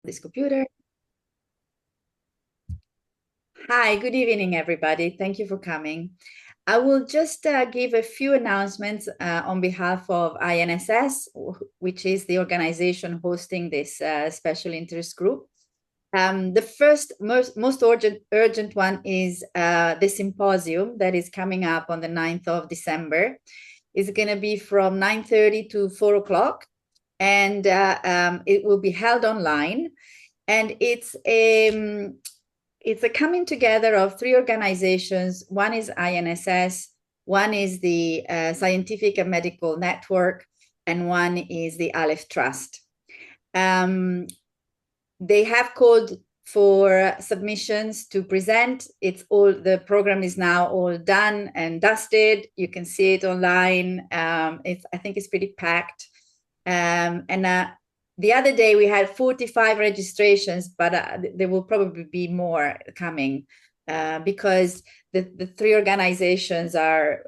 This computer. Hi, good evening, everybody. Thank you for coming. I will just give a few announcements on behalf of INSS, which is the organization hosting this special interest group. The first, most urgent one is the symposium that is coming up on the 9th of December. It's going to be from 9:30 to 4 o'clock, and it will be held online. And it's a coming together of three organizations. One is INSS, one is the Scientific and Medical Network, and one is the Aleph Trust. They have called for submissions to present. The program is now all done and dusted. You can see it online. I think it's pretty packed. The other day we had 45 registrations, but there will probably be more coming because the three organizations are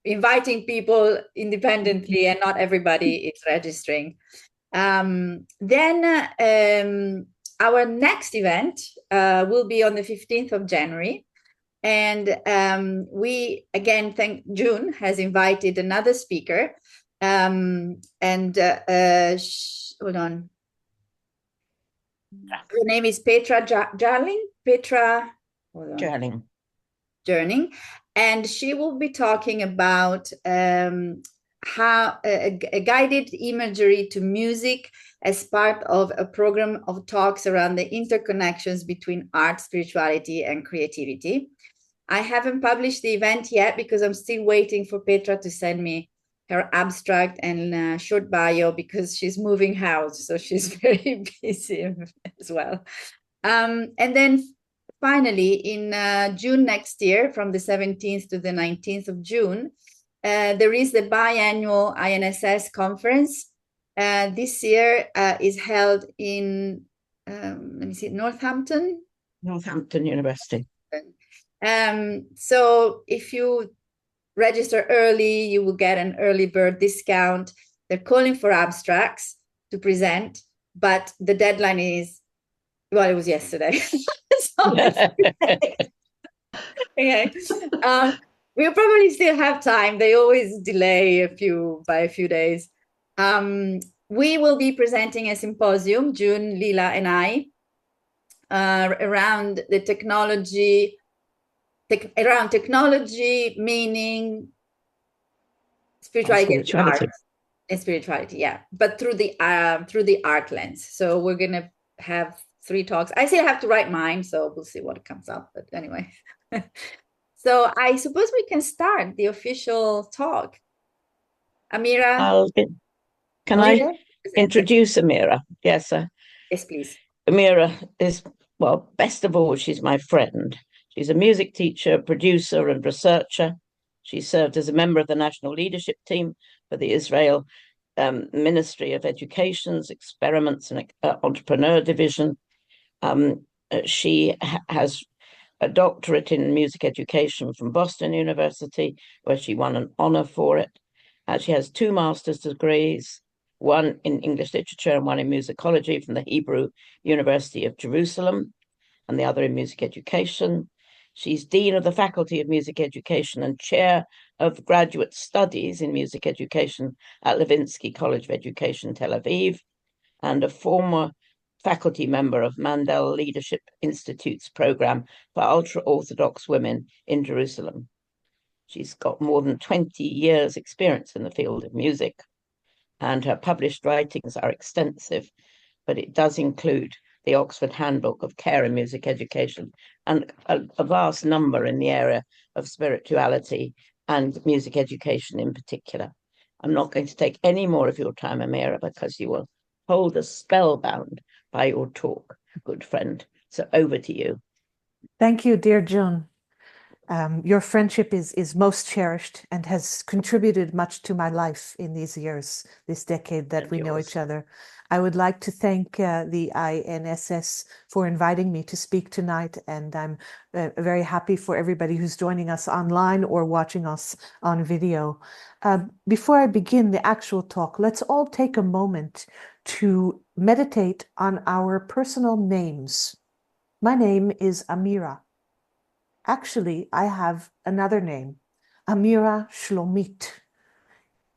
inviting people independently and not everybody is registering. Then our next event will be on the 15th of January. And we, again, June has invited another speaker. Hold on. Her name is Petra Jarling. Jarling. And she will be talking about how a guided imagery to music as part of a program of talks around the interconnections between art, spirituality, and creativity. I haven't published the event yet because I'm still waiting for Petra to send me her abstract and short bio because she's moving house, so she's very busy as well. And then finally, in June next year, from the 17th to the 19th of June, there is the biannual INSS conference. This year is held in, Northampton University. So if you register early, you will get an early bird discount. They're calling for abstracts to present, but the deadline is, well, it was yesterday. Okay. We'll probably still have time. They always delay by a few days. We will be presenting a symposium, June, Lila, and I, around the technology, meaning, spirituality. And spirituality, yeah, but through the art lens. So we're gonna have 3 talks. I still have to write mine, so we'll see what comes up. But anyway, so I suppose we can start the official talk. Amira, can I introduce Amira? Yes, sir. Yes, please. Amira is, well, best of all, she's my friend. She's a music teacher, producer, and researcher. She served as a member of the national leadership team for the Israel Ministry of Education's Experiments and Entrepreneur Division. She has a doctorate in music education from Boston University, where she won an honor for it. She has 2 master's degrees, one in English literature and one in musicology from the Hebrew University of Jerusalem, and the other in music education. She's Dean of the Faculty of Music Education and Chair of Graduate Studies in Music Education at Levinsky College of Education, Tel Aviv, and a former faculty member of Mandel Leadership Institute's program for ultra-Orthodox women in Jerusalem. She's got more than 20 years' experience in the field of music, and her published writings are extensive, but it does include the Oxford Handbook of Care in Music Education, and a vast number in the area of spirituality and music education in particular. I'm not going to take any more of your time, Amira, because you will hold us spellbound by your talk, good friend. So over to you. Thank you, dear June. Your friendship is most cherished and has contributed much to my life in these years, this decade that we know each other. I would like to thank the INSS for inviting me to speak tonight, and I'm very happy for everybody who's joining us online or watching us on video. Before I begin the actual talk, let's all take a moment to meditate on our personal names. My name is Amira. Actually, I have another name, Amira Shlomit.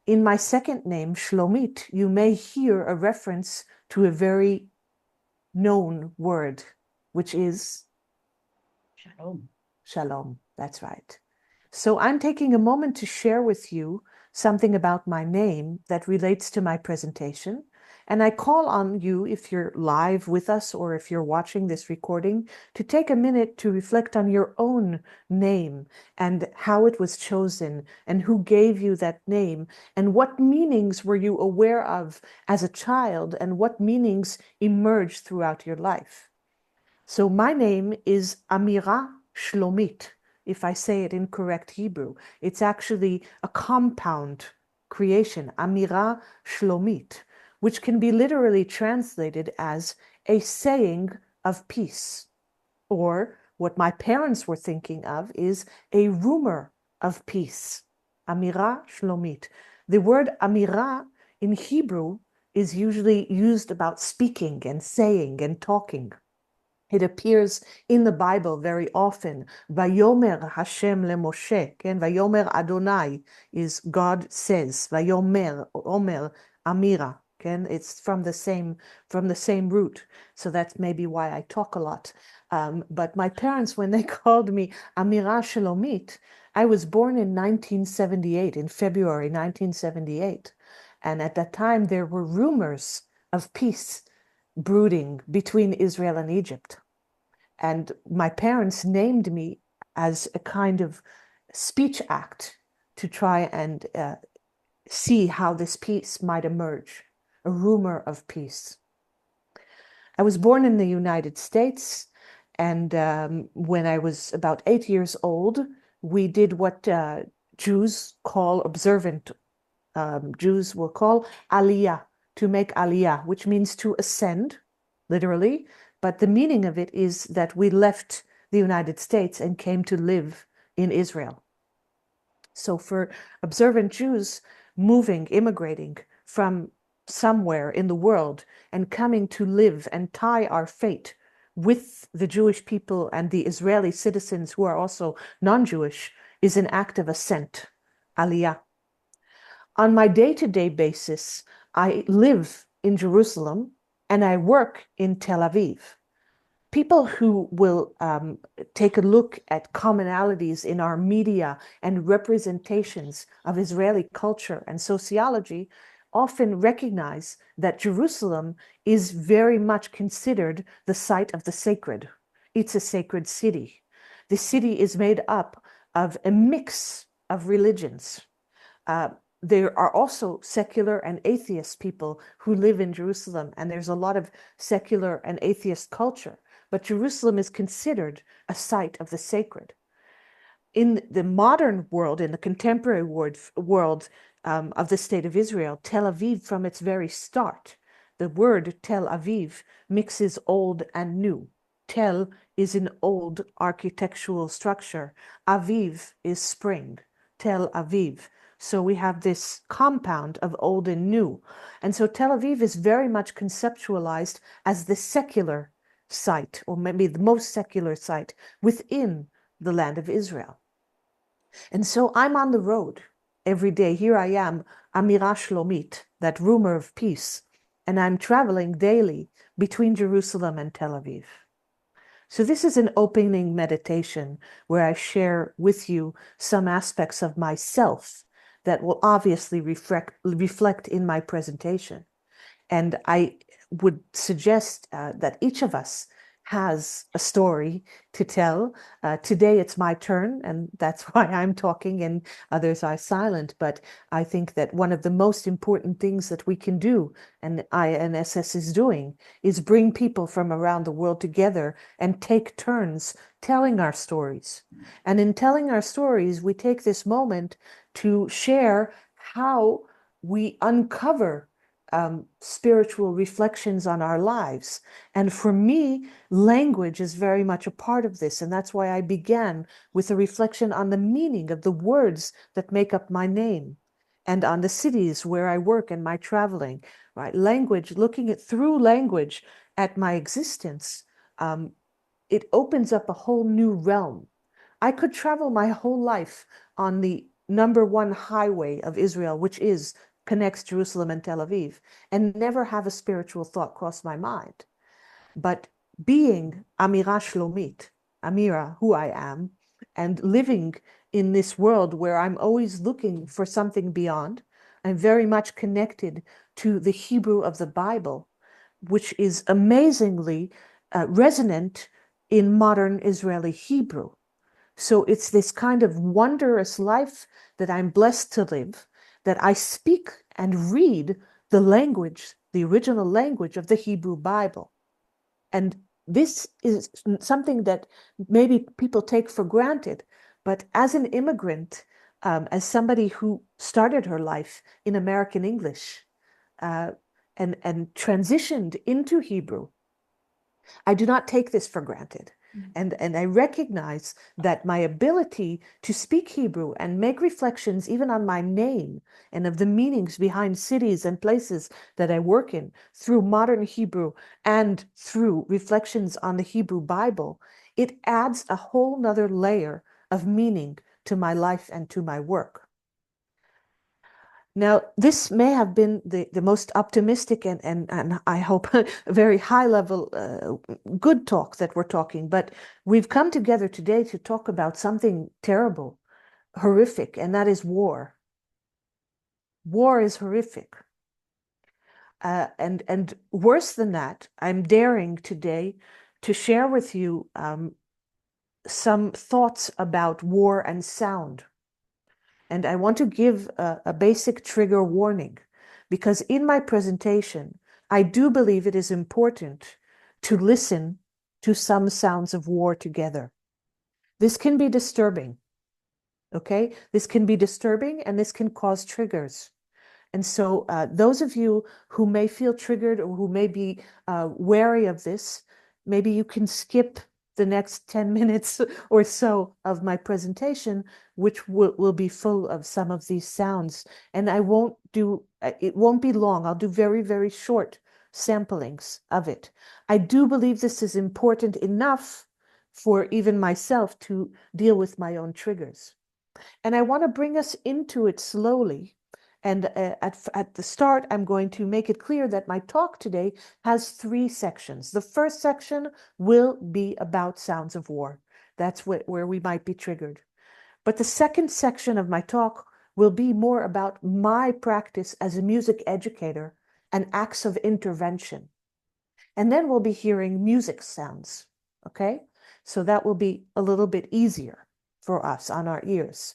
In my second name, Shlomit, you may hear a reference to a very known word, which is Shalom. Shalom. That's right. So I'm taking a moment to share with you something about my name that relates to my presentation. And I call on you, if you're live with us or if you're watching this recording, to take a minute to reflect on your own name and how it was chosen and who gave you that name and what meanings were you aware of as a child and what meanings emerged throughout your life. So my name is Amira Shlomit. If I say it in correct Hebrew, it's actually a compound creation, Amira Shlomit, which can be literally translated as a saying of peace. Or what my parents were thinking of is a rumor of peace. Amira Shlomit. The word Amira in Hebrew is usually used about speaking and saying and talking. It appears in the Bible very often. Vayomer Hashem leMoshe, Vayomer Adonai is God says. Vayomer, Omer, Amira, it's from the same root. So that's maybe why I talk a lot. But my parents, when they called me Amira Shlomit, I was born in 1978, in February 1978. And at that time, there were rumors of peace brooding between Israel and Egypt. And my parents named me as a kind of speech act to try and see how this peace might emerge, a rumor of peace. I was born in the United States, and when I was about 8 years old, we did what Jews call observant. Jews will call aliyah, to make aliyah, which means to ascend, literally. But the meaning of it is that we left the United States and came to live in Israel. So for observant Jews, moving, immigrating from somewhere in the world and coming to live and tie our fate with the Jewish people and the Israeli citizens who are also non-Jewish is an act of ascent, aliyah. On my day-to-day basis, I live in Jerusalem and I work in Tel Aviv. People who will take a look at commonalities in our media and representations of Israeli culture and sociology often recognize that Jerusalem is very much considered the site of the sacred. It's a sacred city. The city is made up of a mix of religions. There are also secular and atheist people who live in Jerusalem, and there's a lot of secular and atheist culture. But Jerusalem is considered a site of the sacred. In the modern world, in the contemporary world of the state of Israel, Tel Aviv, from its very start, the word Tel Aviv mixes old and new. Tel is an old architectural structure. Aviv is spring. Tel Aviv. So we have this compound of old and new. And so Tel Aviv is very much conceptualized as the secular site, or maybe the most secular site within the land of Israel. And so I'm on the road every day. Here I am, Amira Shlomit, that rumor of peace, and I'm traveling daily between Jerusalem and Tel Aviv. So this is an opening meditation where I share with you some aspects of myself that will obviously reflect in my presentation. And I would suggest that each of us has a story to tell. Today it's my turn, and that's why I'm talking and others are silent. But I think that one of the most important things that we can do, and INSS is doing, is bring people from around the world together and take turns telling our stories. And in telling our stories, we take this moment to share how we uncover spiritual reflections on our lives. And for me, language is very much a part of this. And that's why I began with a reflection on the meaning of the words that make up my name and on the cities where I work and my traveling. right? Language, looking at through language at my existence, it opens up a whole new realm. I could travel my whole life on the #1 highway of Israel, which connects Jerusalem and Tel Aviv, and never have a spiritual thought cross my mind. But being Amira Shlomit, Amira, who I am, and living in this world where I'm always looking for something beyond, I'm very much connected to the Hebrew of the Bible, which is amazingly resonant in modern Israeli Hebrew. So it's this kind of wondrous life that I'm blessed to live, that I speak and read the language, the original language of the Hebrew Bible. And this is something that maybe people take for granted, but as an immigrant, as somebody who started her life in American English and transitioned into Hebrew, I do not take this for granted. And I recognize that my ability to speak Hebrew and make reflections even on my name and of the meanings behind cities and places that I work in through modern Hebrew and through reflections on the Hebrew Bible, it adds a whole nother layer of meaning to my life and to my work. Now, this may have been the most optimistic and I hope a very high level good talk that we're talking, but we've come together today to talk about something terrible, horrific, and that is war. War is horrific. And worse than that, I'm daring today to share with you some thoughts about war and sound. And I want to give a basic trigger warning, because in my presentation, I do believe it is important to listen to some sounds of war together. This can be disturbing, okay? This can be disturbing and this can cause triggers. And so those of you who may feel triggered or who may be wary of this, maybe you can skip the next 10 minutes or so of my presentation, which will be full of some of these sounds. And it won't be long. I'll do very, very short samplings of it. I do believe this is important enough for even myself to deal with my own triggers. And I want to bring us into it slowly. And at the start, I'm going to make it clear that my talk today has 3 sections. The first section will be about sounds of war. That's where we might be triggered. But the second section of my talk will be more about my practice as a music educator and acts of intervention. And then we'll be hearing music sounds, okay? So that will be a little bit easier for us on our ears.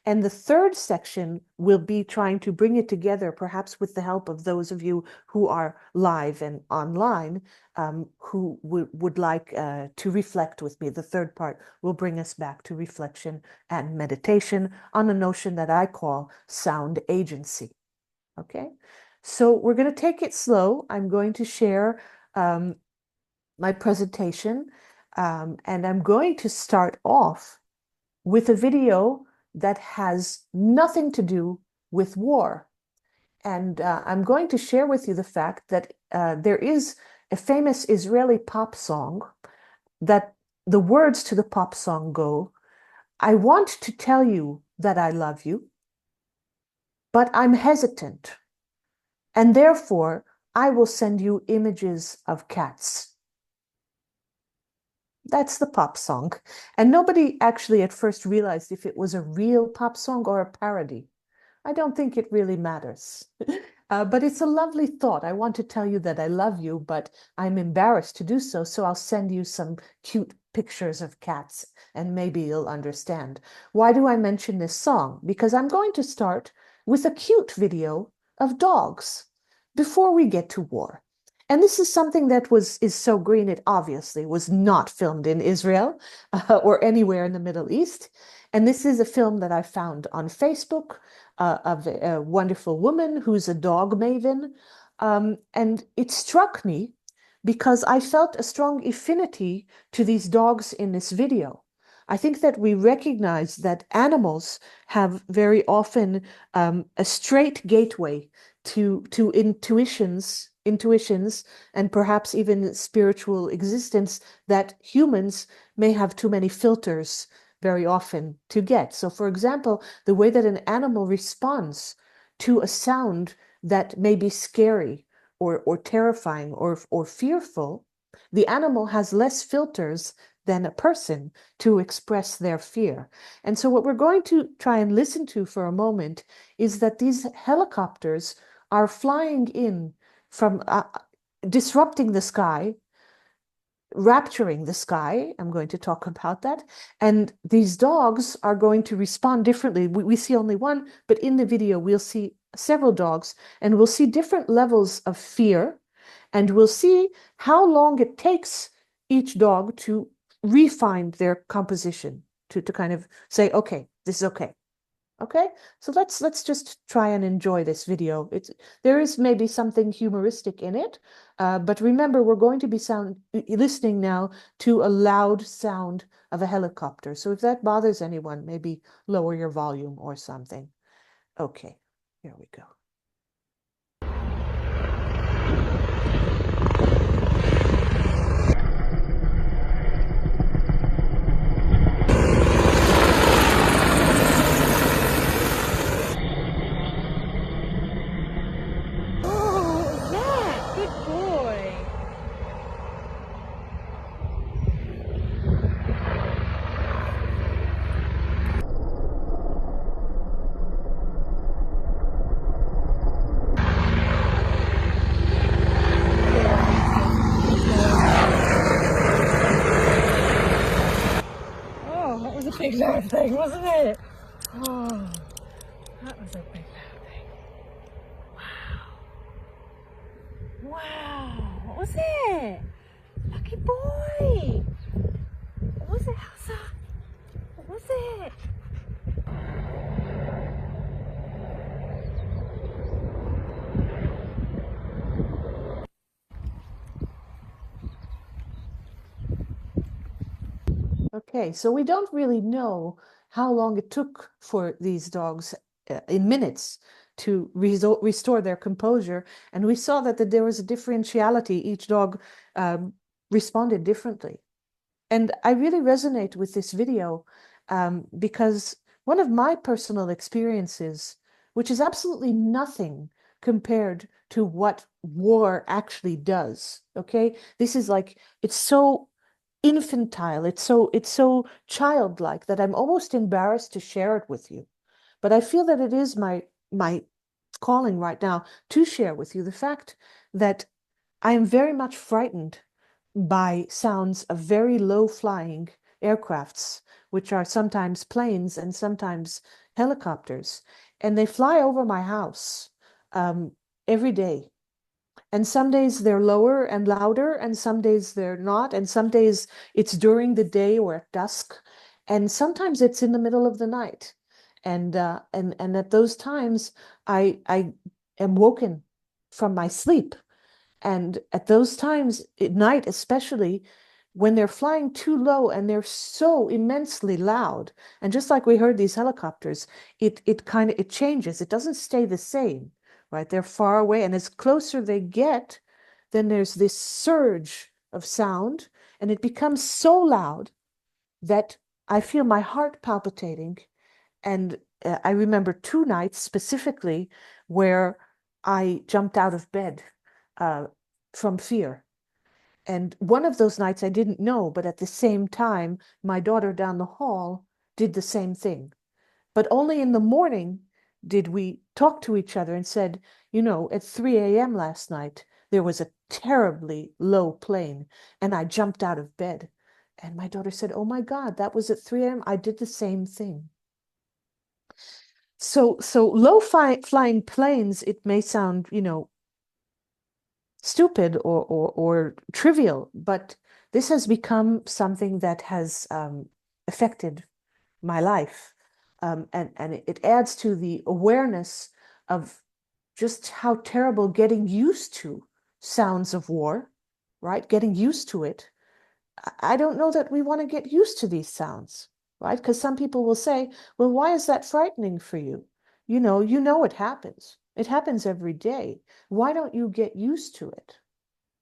And the third section will be trying to bring it together, perhaps with the help of those of you who are live and online, who would like to reflect with me. The third part will bring us back to reflection and meditation on a notion that I call sound agency. Okay, so we're going to take it slow. I'm going to share my presentation, and I'm going to start off with a video that has nothing to do with war. And I'm going to share with you the fact that there is a famous Israeli pop song that the words to the pop song go, "I want to tell you that I love you, but I'm hesitant. And therefore, I will send you images of cats." That's the pop song. And nobody actually at first realized if it was a real pop song or a parody. I don't think it really matters. But it's a lovely thought. I want to tell you that I love you, but I'm embarrassed to do so. So I'll send you some cute pictures of cats and maybe you'll understand. Why do I mention this song? Because I'm going to start with a cute video of dogs before we get to war. And this is something that is so green, it obviously was not filmed in Israel or anywhere in the Middle East. And this is a film that I found on Facebook of a wonderful woman who's a dog maven. And it struck me because I felt a strong affinity to these dogs in this video. I think that we recognize that animals have very often a straight gateway to intuitions, and perhaps even spiritual existence that humans may have too many filters very often to get. So, for example, the way that an animal responds to a sound that may be scary or terrifying or fearful, the animal has less filters than a person to express their fear. And so what we're going to try and listen to for a moment is that these helicopters are flying in from disrupting the sky, rapturing the sky. I'm going to talk about that. And these dogs are going to respond differently. We see only one, but in the video, we'll see several dogs, and we'll see different levels of fear, and we'll see how long it takes each dog to refine their composition, to kind of say, okay, this is okay. Okay, so let's just try and enjoy this video. There is maybe something humoristic in it, but remember, we're going to be listening now to a loud sound of a helicopter. So if that bothers anyone, maybe lower your volume or something. Okay, here we go. Big loud thing, wasn't it? Oh, that was a big loud thing. Wow. Wow. What was it? Lucky boy. What was it, Elsa? What was it? Okay, so we don't really know how long it took for these dogs in minutes to restore their composure. And we saw that there was a differentiality. Each dog responded differently. And I really resonate with this video because one of my personal experiences, which is absolutely nothing compared to what war actually does, okay? This is like, it's so infantile, it's so childlike that I'm almost embarrassed to share it with you. But I feel that it is my calling right now to share with you the fact that I am very much frightened by sounds of very low flying aircrafts, which are sometimes planes and sometimes helicopters. And they fly over my house every day. And some days they're lower and louder, and some days they're not. And some days it's during the day or at dusk. And sometimes it's in the middle of the night. And at those times, I am woken from my sleep. And at those times, at night especially, when they're flying too low and they're so immensely loud, and just like we heard these helicopters, it changes. It doesn't stay the same, right? They're far away, and as closer they get, then there's this surge of sound, and it becomes so loud that I feel my heart palpitating. And I remember 2 nights specifically where I jumped out of bed from fear. And one of those nights I didn't know, but at the same time, my daughter down the hall did the same thing. But only in the morning did we talk to each other and said, you know, at 3 a.m. last night, there was a terribly low plane, and I jumped out of bed. And my daughter said, oh my God, that was at 3 a.m. I did the same thing. So low flying planes, it may sound, you know, stupid or trivial, but this has become something that has affected my life. And it adds to the awareness of just how terrible getting used to sounds of war, right? Getting used to it. I don't know that we want to get used to these sounds, right? Because some people will say, well, why is that frightening for you? You know it happens. It happens every day. Why don't you get used to it?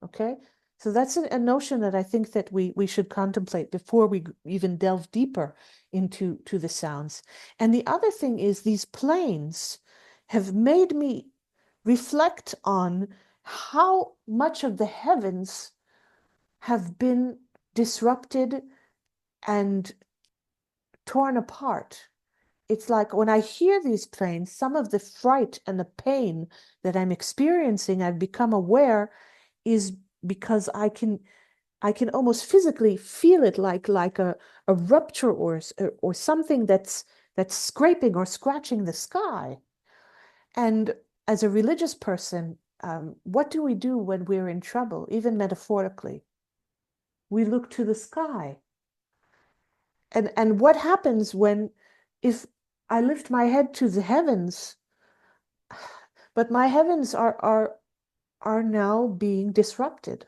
Okay. So that's a notion that I think that we should contemplate before we even delve deeper into the sounds. And the other thing is these planes have made me reflect on how much of the heavens have been disrupted and torn apart. It's like when I hear these planes, some of the fright and the pain that I'm experiencing, I've become aware, is because I can almost physically feel it like a rupture or something that's scraping or scratching the sky. And as a religious person, what do we do when we're in trouble, even metaphorically? We look to the sky. And what happens if I lift my head to the heavens, but my heavens are now being disrupted?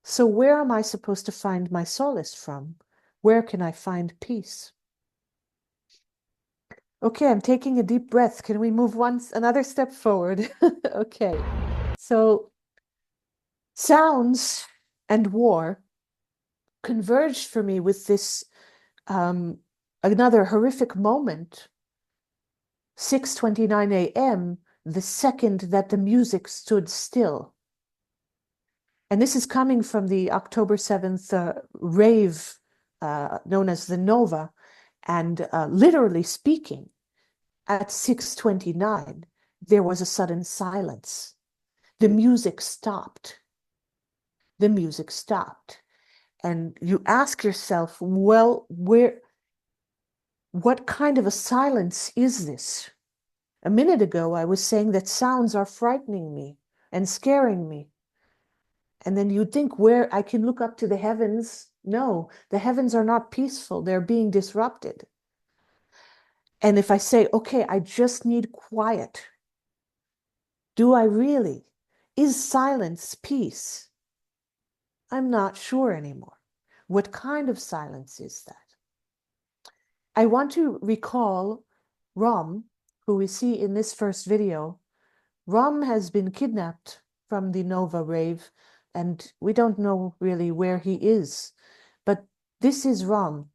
So where am I supposed to find my solace from? Where can I find peace? Okay, I'm taking a deep breath. Can we move another step forward? Okay. So sounds and war converged for me with this another horrific moment, 6:29 a.m., the second that the music stood still. And this is coming from the October 7th rave known as the Nova. And literally speaking, at 6:29, there was a sudden silence. The music stopped. The music stopped. And you ask yourself, well, what kind of a silence is this? A minute ago, I was saying that sounds are frightening me and scaring me. And then you'd think, where I can look up to the heavens. No, the heavens are not peaceful. They're being disrupted. And if I say, okay, I just need quiet, do I really? Is silence peace? I'm not sure anymore. What kind of silence is that? I want to recall Rom, who we see in this first video. Rom has been kidnapped from the Nova rave, and we don't know really where he is. But this is Rom.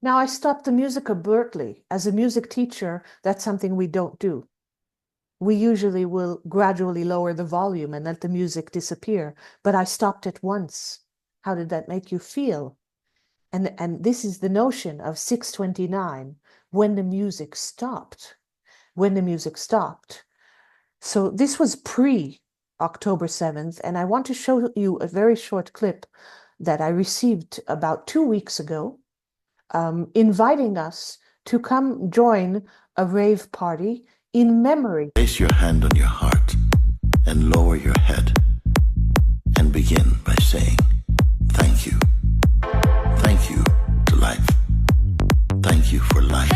Now, I stopped the music abruptly. As a music teacher, that's something we don't do. We usually will gradually lower the volume and let the music disappear, but I stopped it once. How did that make you feel? And this is the notion of 6:29, when the music stopped. When the music stopped. So this was pre-October 7th, and I want to show you a very short clip that I received about 2 weeks ago, inviting us to come join a rave party in memory. Place your hand on your heart and lower your head and begin by saying, thank you. Thank you to life. Thank you for life.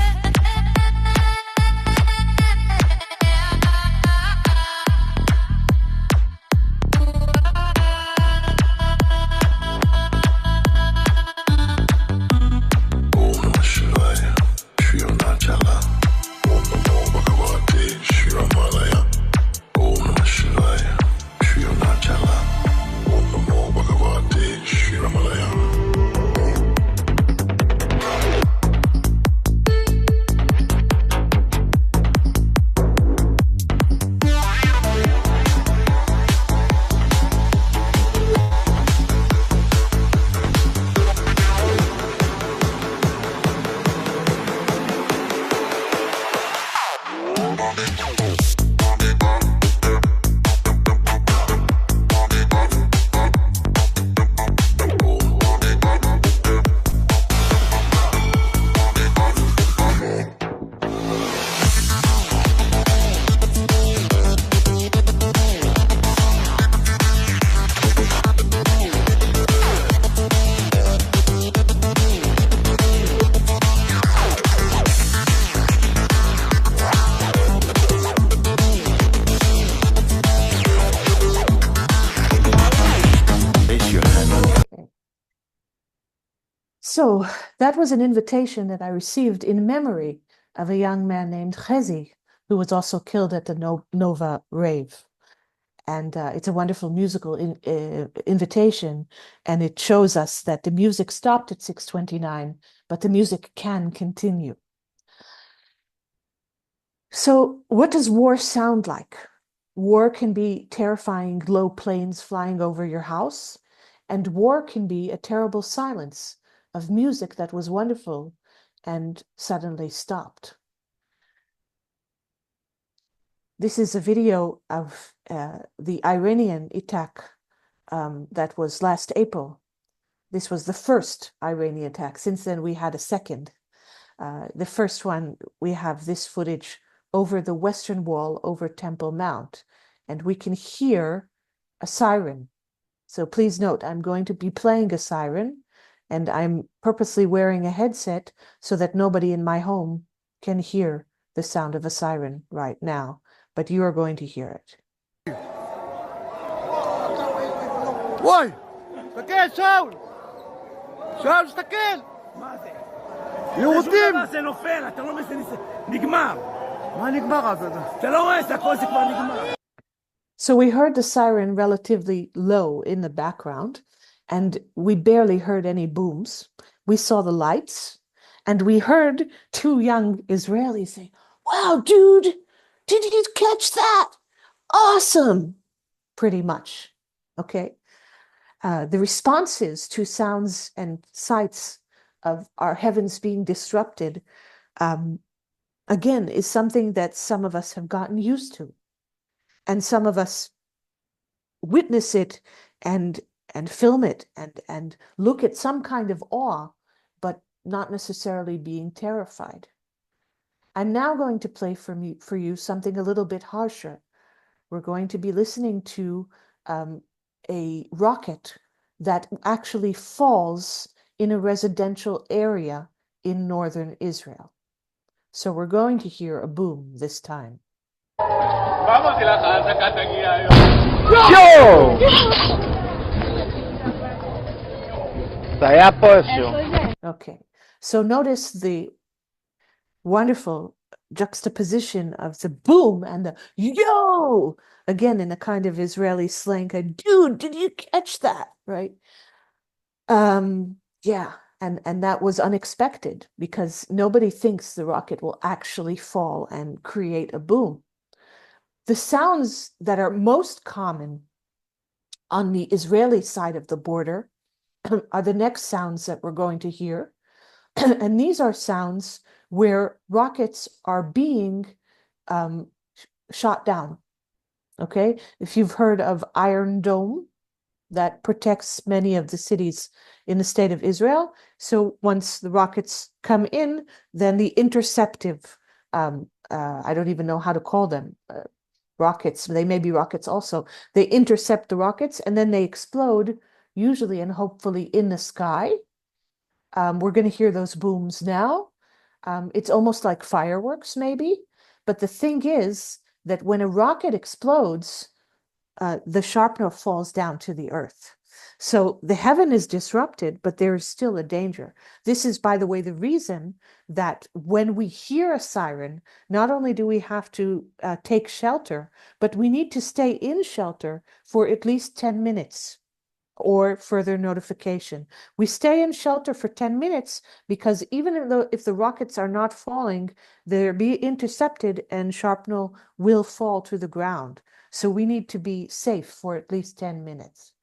So that was an invitation that I received in memory of a young man named Chezi, who was also killed at the Nova rave. And it's a wonderful musical invitation, and it shows us that the music stopped at 6:29, but the music can continue. So what does war sound like? War can be terrifying low planes flying over your house, and war can be a terrible silence of music that was wonderful and suddenly stopped. This is a video of the Iranian attack that was last April. This was the first Iranian attack. Since then, we had a second. The first one, we have this footage over the Western Wall, over Temple Mount, and we can hear a siren. So please note, I'm going to be playing a siren, and I'm purposely wearing a headset so that nobody in my home can hear the sound of a siren right now, but you are going to hear it. וואי, תסתכל, שאול! שאול, תסתכל! מה זה? יהודים! זה נופל, אתה לא מבין, זה נגמר. מה נגמר? אתה לא רואה, זה הכל זה כבר נגמר. So we heard the siren relatively low in the background, and we barely heard any booms. We saw the lights, and we heard two young Israelis say, "Wow, dude, did you catch that? Awesome!" Pretty much, okay? The responses to sounds and sights of our heavens being disrupted, again, is something that some of us have gotten used to. And some of us witness it and film it and look at some kind of awe, but not necessarily being terrified. I'm now going to play for you something a little bit harsher. We're going to be listening to a rocket that actually falls in a residential area in northern Israel. So we're going to hear a boom this time. Okay, so notice the wonderful juxtaposition of the boom and the yo, again in a kind of Israeli slang, dude, did you catch that? Right? Yeah, and that was unexpected because nobody thinks the rocket will actually fall and create a boom. The sounds that are most common on the Israeli side of the border are the next sounds that we're going to hear. And these are sounds where rockets are being shot down. Okay, if you've heard of Iron Dome, that protects many of the cities in the state of Israel. So once the rockets come in, then the interceptive, I don't even know how to call them, rockets, they may be rockets also, they intercept the rockets and then they explode, usually and hopefully in the sky. We're going to hear those booms now. It's almost like fireworks maybe, but the thing is that when a rocket explodes, the shrapnel falls down to the earth. So the heaven is disrupted, but there is still a danger. This is, by the way, the reason that when we hear a siren, not only do we have to take shelter, but we need to stay in shelter for at least 10 minutes or further notification. We stay in shelter for 10 minutes because even if the rockets are not falling, they'll be intercepted and shrapnel will fall to the ground. So we need to be safe for at least 10 minutes.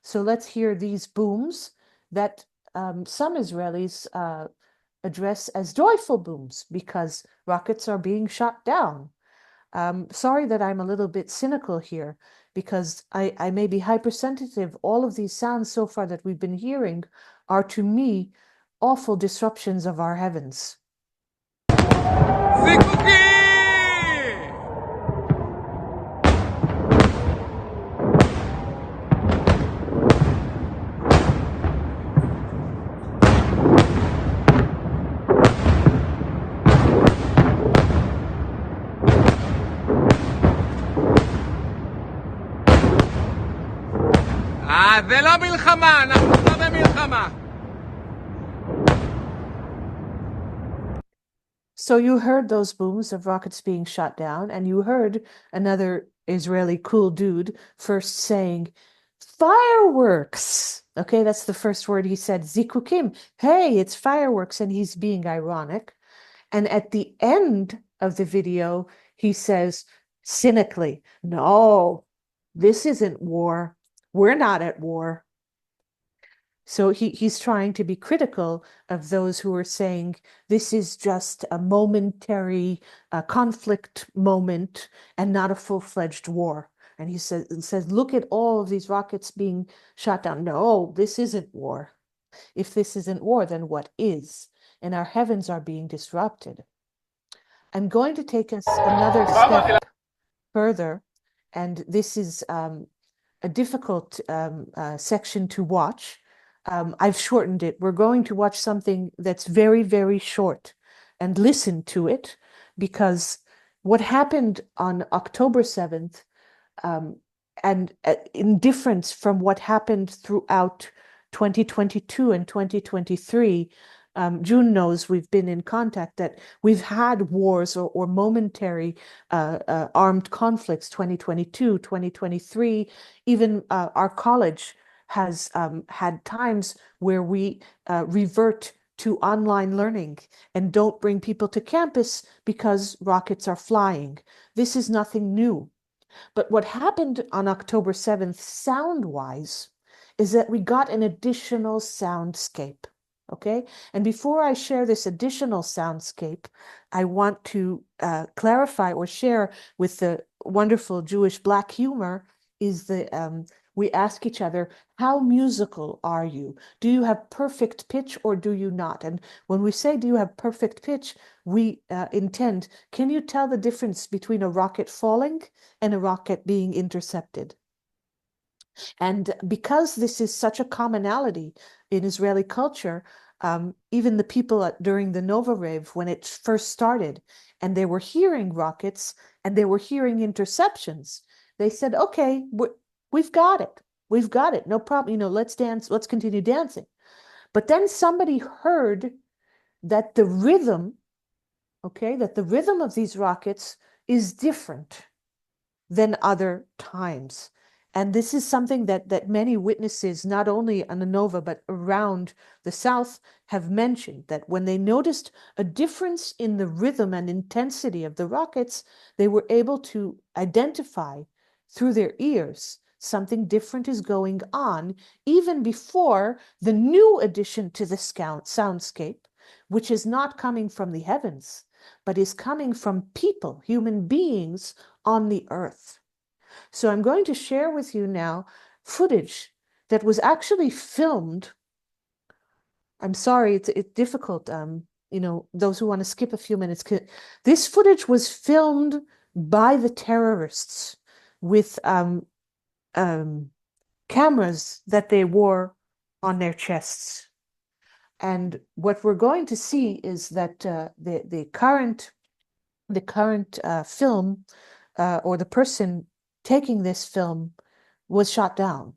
So let's hear these booms that some Israelis address as joyful booms because rockets are being shot down. Sorry that I'm a little bit cynical here because I may be hypersensitive. All of these sounds so far that we've been hearing are to me awful disruptions of our heavens. זה לא מלחמה, אנחנו לא במלחמה. So you heard those booms of rockets being shot down, and you heard another Israeli cool dude first saying, fireworks. Okay, that's the first word he said, zikukim. Hey, it's fireworks, and he's being ironic. And at the end of the video, he says cynically, no, this isn't war. We're not at war. So he's trying to be critical of those who are saying this is just a momentary conflict moment and not a full-fledged war. And he says, look at all of these rockets being shot down. No, this isn't war. If this isn't war, then what is? And our heavens are being disrupted. I'm going to take us another step further, and this is a difficult section to watch. I've shortened it. We're going to watch something that's very, very short and listen to it, because what happened on October 7th, and in difference from what happened throughout 2022 and 2023, June knows we've been in contact, that we've had wars or momentary armed conflicts, 2022, 2023, even our college has had times where we revert to online learning and don't bring people to campus because rockets are flying. This is nothing new. But what happened on October 7th, sound-wise, is that we got an additional soundscape, okay? And before I share this additional soundscape, I want to clarify or share with the wonderful Jewish Black humor is the we ask each other, how musical are you? Do you have perfect pitch or do you not? And when we say, do you have perfect pitch, we intend, can you tell the difference between a rocket falling and a rocket being intercepted? And because this is such a commonality in Israeli culture, even the people during the Nova Rave, when it first started, and they were hearing rockets and they were hearing interceptions, they said, okay, we've got it. We've got it. No problem. You know, let's dance. Let's continue dancing. But then somebody heard that the rhythm, okay, that the rhythm of these rockets is different than other times. And this is something that many witnesses, not only on the Nova, but around the South, have mentioned, that when they noticed a difference in the rhythm and intensity of the rockets, they were able to identify through their ears something different is going on, even before the new addition to the soundscape, which is not coming from the heavens, but is coming from people, human beings on the earth. So I'm going to share with you now footage that was actually filmed. I'm sorry, it's difficult. You know, those who want to skip a few minutes. This footage was filmed by the terrorists with cameras that they wore on their chests. And what we're going to see is that the current film or the person taking this film was shot down.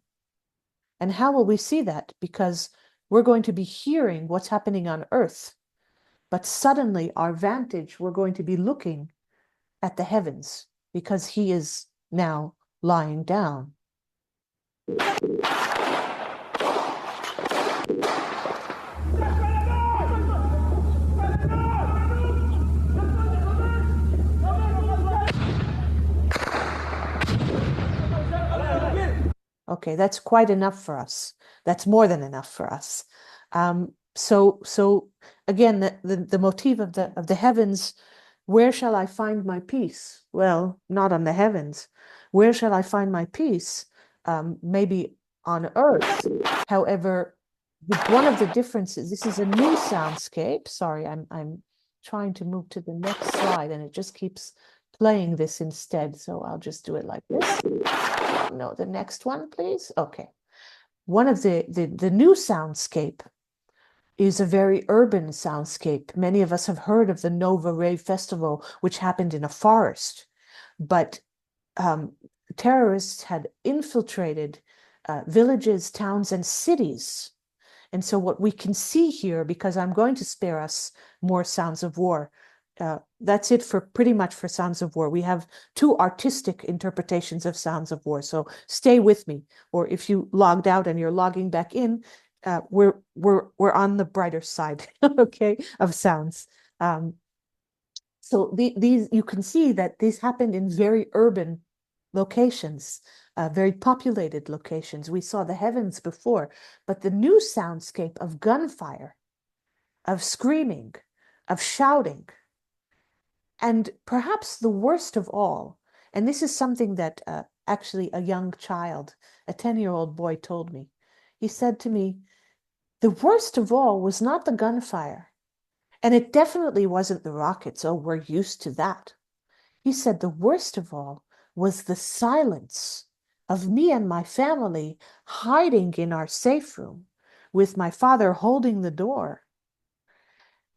And how will we see that? Because we're going to be hearing what's happening on Earth, but suddenly our vantage, we're going to be looking at the heavens because he is now lying down. Okay, that's quite enough for us. That's more than enough for us. So again, the motif of the heavens. Where shall I find my peace? Well, not on the heavens. Where shall I find my peace? Maybe on earth. However, one of the differences. This is a new soundscape. Sorry, I'm trying to move to the next slide, and it just keeps playing this instead. So I'll just do it like this. No, the next one, please. Okay. One of the new soundscape is a very urban soundscape. Many of us have heard of the Nova Rave Festival, which happened in a forest. But terrorists had infiltrated villages, towns, and cities. And so what we can see here, because I'm going to spare us more sounds of war, that's it for pretty much for Sounds of War. We have two artistic interpretations of Sounds of War, so stay with me. Or if you logged out and you're logging back in, we're on the brighter side, okay, of sounds. So these you can see that these happened in very urban locations, very populated locations. We saw the heavens before, but the new soundscape of gunfire, of screaming, of shouting, and perhaps the worst of all, and this is something that actually a young child, a 10-year-old boy told me. He said to me, the worst of all was not the gunfire, and it definitely wasn't the rockets. Oh, we're used to that. He said the worst of all was the silence of me and my family hiding in our safe room with my father holding the door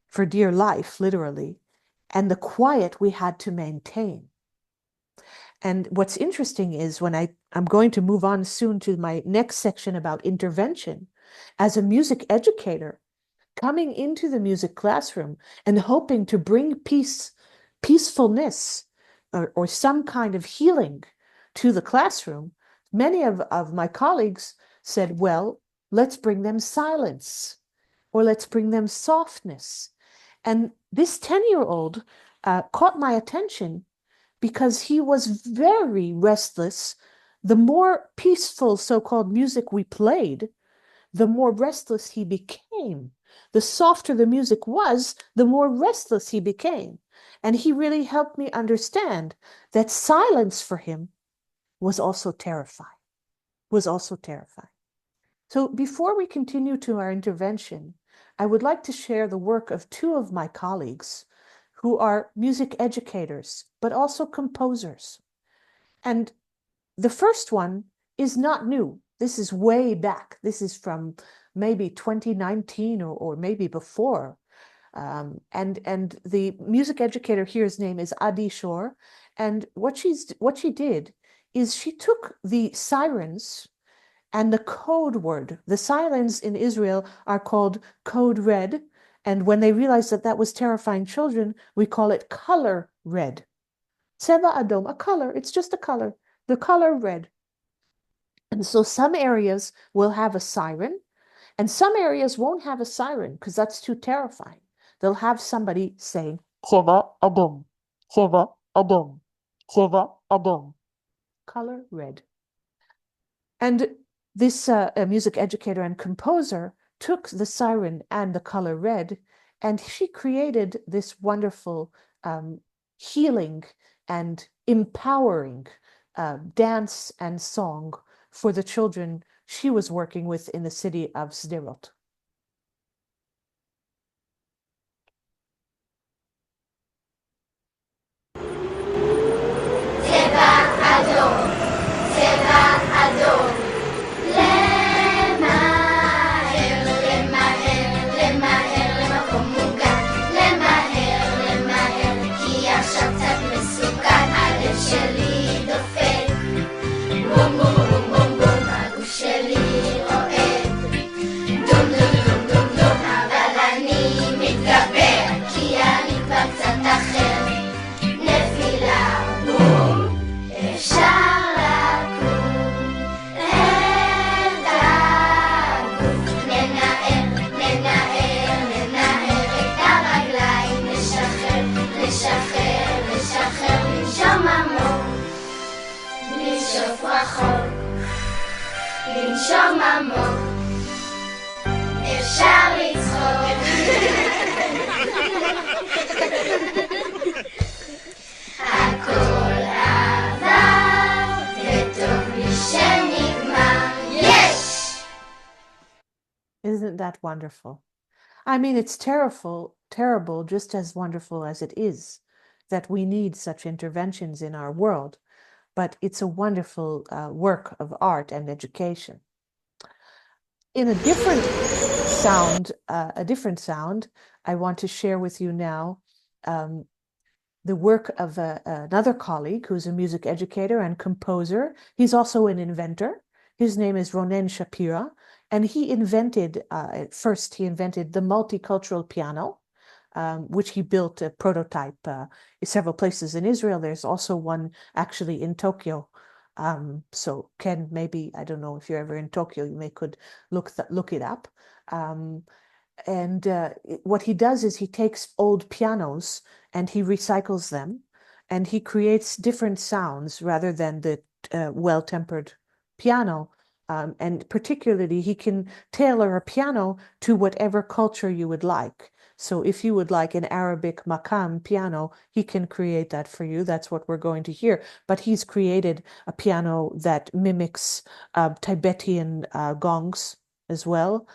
for dear life, literally, and the quiet we had to maintain. And what's interesting is when I'm going to move on soon to my next section about intervention, as a music educator, coming into the music classroom and hoping to bring peacefulness or some kind of healing to the classroom, many of my colleagues said, well, let's bring them silence, or let's bring them softness. And this 10-year-old caught my attention because he was very restless. The more peaceful so-called music we played, the more restless he became. The softer the music was, the more restless he became. And he really helped me understand that silence for him was also terrifying, So before we continue to our intervention, I would like to share the work of two of my colleagues who are music educators, but also composers. And the first one is not new. This is way back. This is from maybe 2019 or maybe before. And the music educator here, his name is Adi Shore. And what she did is she took the sirens and the code word. The sirens in Israel are called code red. And when they realized that that was terrifying children, we call it color red. Tseva Adom, a color, it's just a color, the color red. And so some areas will have a siren, and some areas won't have a siren because that's too terrifying. They'll have somebody saying, Tseva Adom, Tseva Adom, Tseva Adom, color red. And this music educator and composer took the siren and the color red, and she created this wonderful healing and empowering dance and song for the children she was working with in the city of Sderot. לנשום עמוק, אפשר לצחוק. הכל עבר, וטוב לי שנגמר. יש! Isn't that wonderful? I mean, it's terrible, just as wonderful as it is that we need such interventions in our world. But it's a wonderful work of art and education. In a different sound, I want to share with you now the work of another colleague who's a music educator and composer. He's also an inventor. His name is Ronen Shapira, and he invented, first he invented the multicultural piano. which he built a prototype in several places in Israel. There's also one actually in Tokyo. So Ken, maybe, I don't know if you're ever in Tokyo, you could look it up. And what he does is he takes old pianos and he recycles them, and he creates different sounds rather than the well-tempered piano. And particularly, he can tailor a piano to whatever culture you would like. So if you would like an Arabic maqam piano, he can create that for you. That's what we're going to hear. But he's created a piano that mimics Tibetan gongs as well.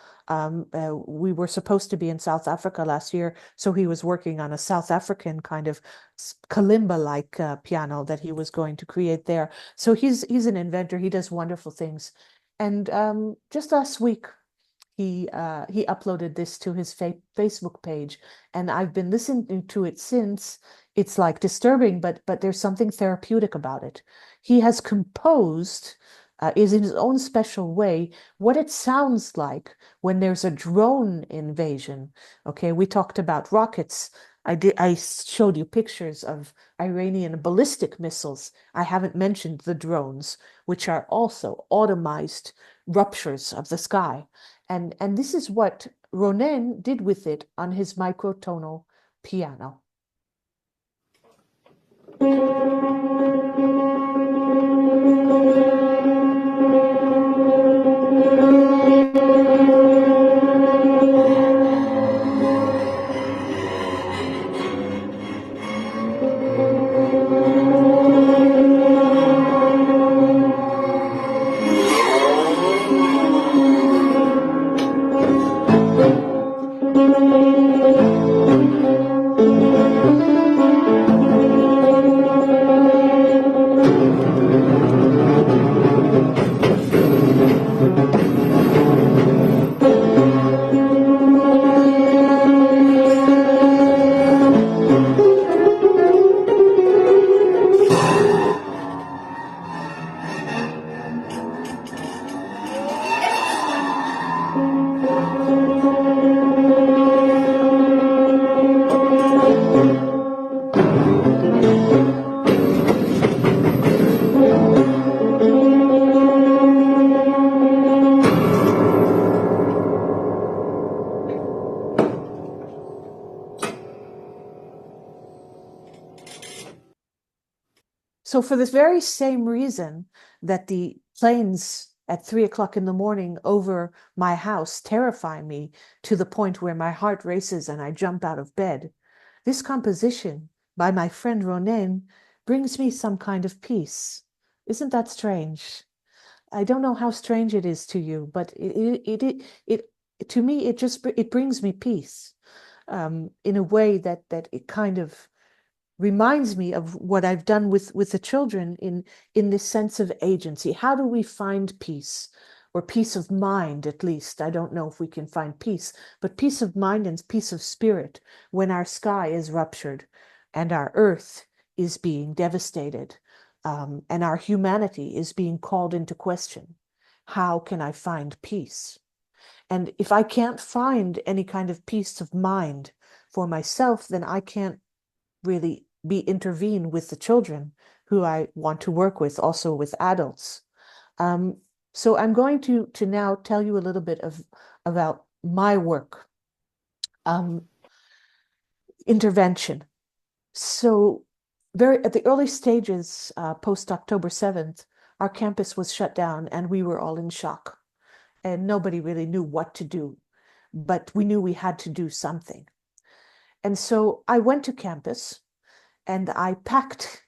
We were supposed to be in South Africa last year, so he was working on a South African kind of kalimba-like piano that he was going to create there. So he's an inventor. He does wonderful things. And just last week, he uploaded this to his Facebook page, and I've been listening to it since. It's like disturbing, but there's something therapeutic about it. He has composed, is in his own special way, what it sounds like when there's a drone invasion. Okay, we talked about rockets. I showed you pictures of Iranian ballistic missiles. I haven't mentioned the drones, which are also automized ruptures of the sky. And this is what Ronen did with it on his microtonal piano. So for this very same reason that the planes at 3 o'clock in the morning over my house terrify me to the point where my heart races and I jump out of bed, this composition by my friend Ronen brings me some kind of peace. Isn't that strange? I don't know how strange it is to you, but it to me, it brings me peace in a way that it kind of reminds me of what I've done with the children in this sense of agency. How do we find peace, or peace of mind, at least? I don't know if we can find peace, but peace of mind and peace of spirit when our sky is ruptured and our earth is being devastated, and our humanity is being called into question. How can I find peace? And if I can't find any kind of peace of mind for myself, then I can't really intervene with the children who I want to work with, also with adults. So I'm going to now tell you a little bit about my work. Intervention. So at the early stages, post October 7th, our campus was shut down and we were all in shock. And nobody really knew what to do, but we knew we had to do something. And so I went to campus and I packed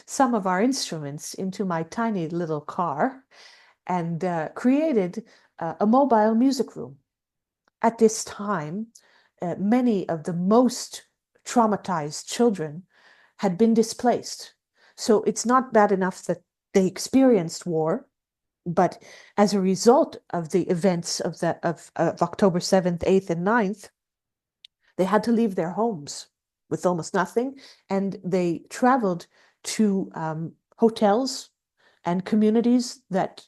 some of our instruments into my tiny little car and created a mobile music room. At this time, many of the most traumatized children had been displaced. So it's not bad enough that they experienced war, but as a result of the events of October 7th, 8th, and 9th, they had to leave their homes with almost nothing, and they traveled to hotels and communities that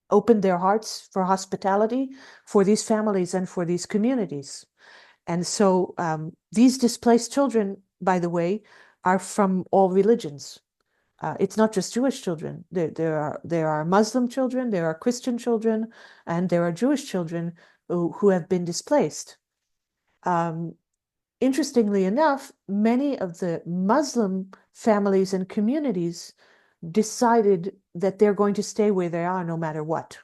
opened their hearts for hospitality for these families and for these communities. And so these displaced children, by the way, are from all religions. It's not just Jewish children. There are Muslim children, there are Christian children, and there are Jewish children who have been displaced. Interestingly enough, many of the Muslim families and communities decided that they're going to stay where they are no matter what.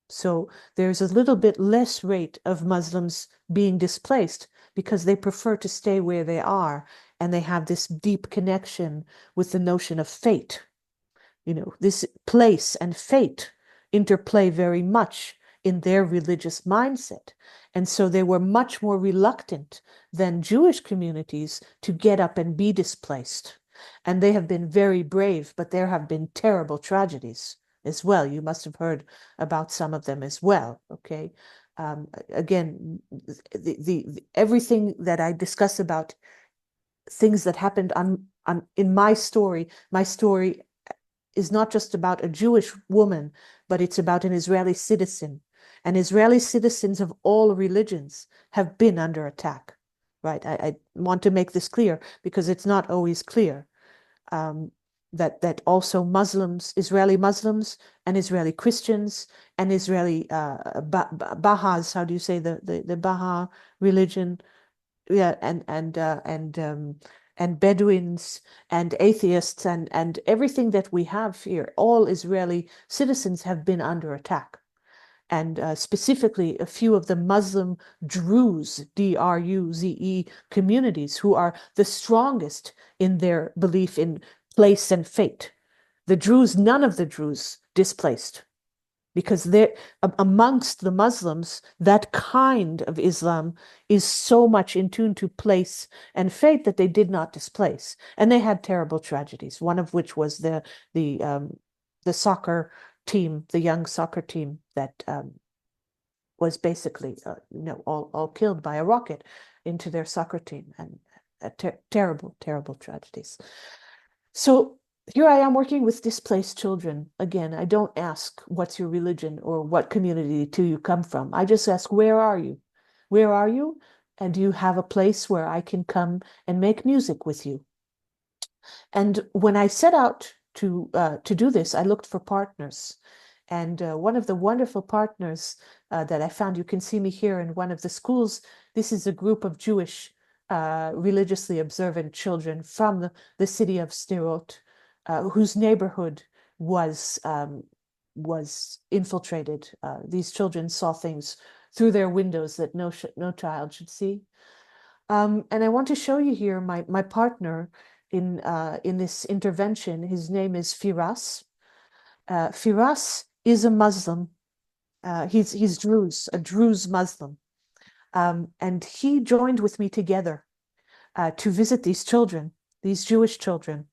So there's a little bit less rate of Muslims being displaced because they prefer to stay where they are, and they have this deep connection with the notion of fate. You know, this place and fate interplay very much in their religious mindset. And so they were much more reluctant than Jewish communities to get up and be displaced. And they have been very brave, but there have been terrible tragedies as well. You must have heard about some of them as well, okay? Again, everything that I discuss about things that happened in my story is not just about a Jewish woman, but it's about an Israeli citizen. And Israeli citizens of all religions have been under attack, right? I want to make this clear because it's not always clear. That also Muslims, Israeli Muslims and Israeli Christians and Israeli Baha'is, how do you say the Baha religion? Yeah, and Bedouins and atheists and everything that we have here, all Israeli citizens have been under attack. And specifically, a few of the Muslim Druze, D-R-U-Z-E communities, who are the strongest in their belief in place and fate. The Druze, none of the Druze displaced, because they're amongst the Muslims, that kind of Islam is so much in tune to place and fate that they did not displace. And they had terrible tragedies, one of which was the soccer team, the young soccer team that was basically all killed by a rocket into their soccer team, and terrible tragedies. So here I am working with displaced children. Again, I don't ask what's your religion or what community do you come from. I just ask, where are you? Where are you? And do you have a place where I can come and make music with you? And when I set out to do this, I looked for partners. And one of the wonderful partners that I found, you can see me here in one of the schools. This is a group of Jewish religiously observant children from the city of Sderot, whose neighborhood was infiltrated. These children saw things through their windows that no child should see. And I want to show you here my partner in this intervention. His name is Firas. Firas is a Muslim. He's Druze, a Druze Muslim. And he joined with me together to visit these children, these Jewish children.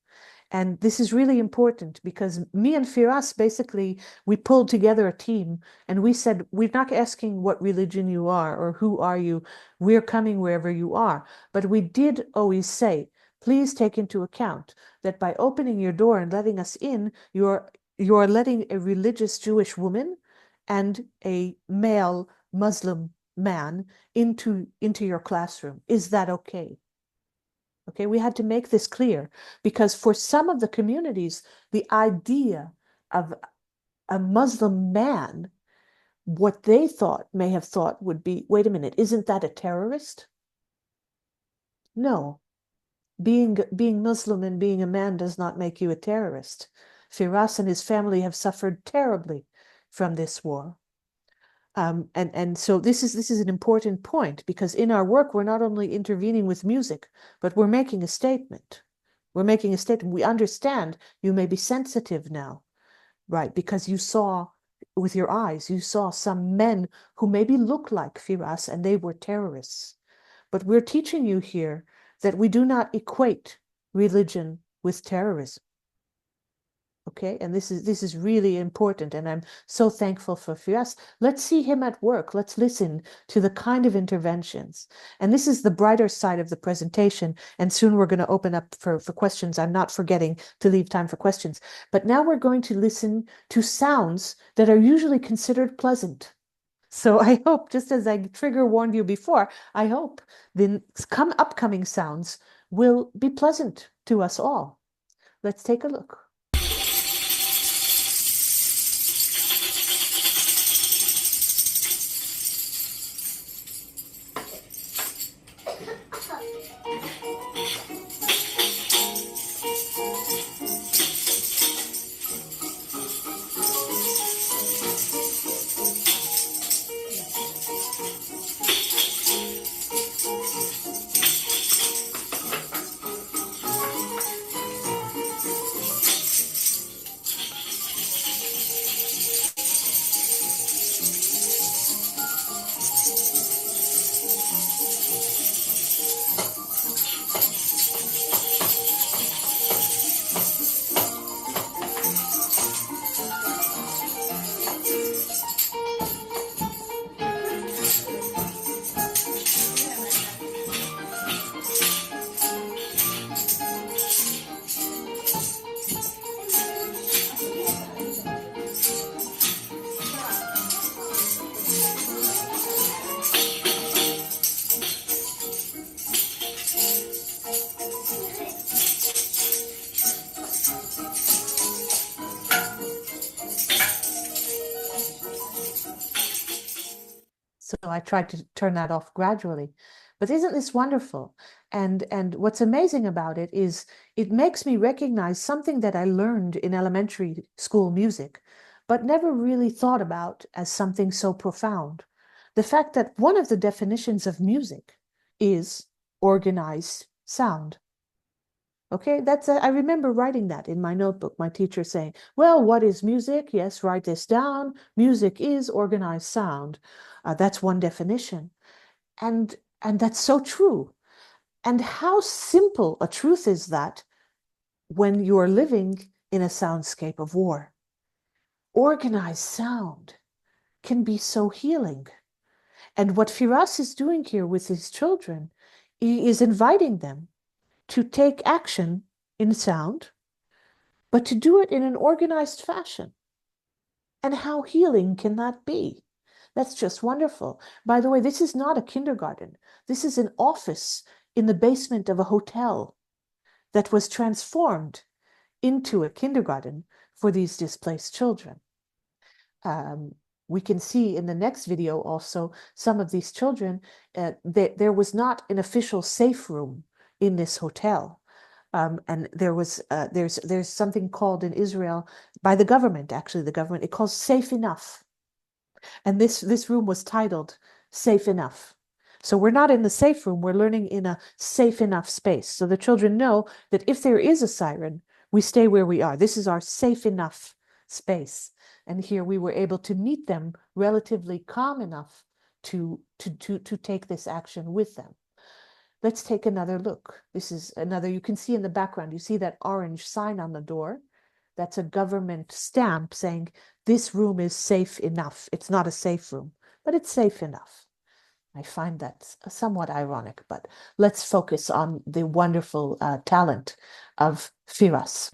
And this is really important because me and Firas, basically, we pulled together a team and we said, we're not asking what religion you are or who are you. We're coming wherever you are. But we did always say, please take into account that by opening your door and letting us in, you're letting a religious Jewish woman and a male Muslim man into your classroom. Is that okay? Okay, we had to make this clear because for some of the communities, the idea of a Muslim man, what they may have thought would be, wait a minute, isn't that a terrorist? No, being Muslim and being a man does not make you a terrorist. Firas and his family have suffered terribly from this war. And so this is an important point because in our work, we're not only intervening with music, but we're making a statement. We're making a statement. We understand you may be sensitive now, right? Because you saw with your eyes, you saw some men who maybe look like Firas and they were terrorists. But we're teaching you here that we do not equate religion with terrorism. Okay, and this is really important, and I'm so thankful for Firas. Let's see him at work. Let's listen to the kind of interventions. And this is the brighter side of the presentation, and soon we're going to open up for questions. I'm not forgetting to leave time for questions. But now we're going to listen to sounds that are usually considered pleasant, So I hope, just as I trigger warned you before, I hope the upcoming sounds will be pleasant to us all. Let's take a look. So I tried to turn that off gradually. But isn't this wonderful? And what's amazing about it is it makes me recognize something that I learned in elementary school music, but never really thought about as something so profound. The fact that one of the definitions of music is organized sound. Okay, I remember writing that in my notebook, my teacher saying, well, what is music? Yes, write this down. Music is organized sound. That's one definition. And that's so true. And how simple a truth is that when you are living in a soundscape of war. Organized sound can be so healing. And what Firas is doing here with his children, he is inviting them to take action in sound, but to do it in an organized fashion. And how healing can that be? That's just wonderful. By the way, this is not a kindergarten. This is an office in the basement of a hotel that was transformed into a kindergarten for these displaced children. We can see in the next video also some of these children, there was not an official safe room in this hotel. And there's something called in Israel by the government, it calls safe enough. And this room was titled Safe Enough. So we're not in the safe room, we're learning in a safe enough space. So the children know that if there is a siren, we stay where we are. This is our safe enough space. And here we were able to meet them relatively calm enough to take this action with them. Let's take another look. This is another, you can see in the background, you see that orange sign on the door. That's a government stamp saying this room is safe enough. It's not a safe room, but it's safe enough. I find that somewhat ironic, but let's focus on the wonderful talent of Firas.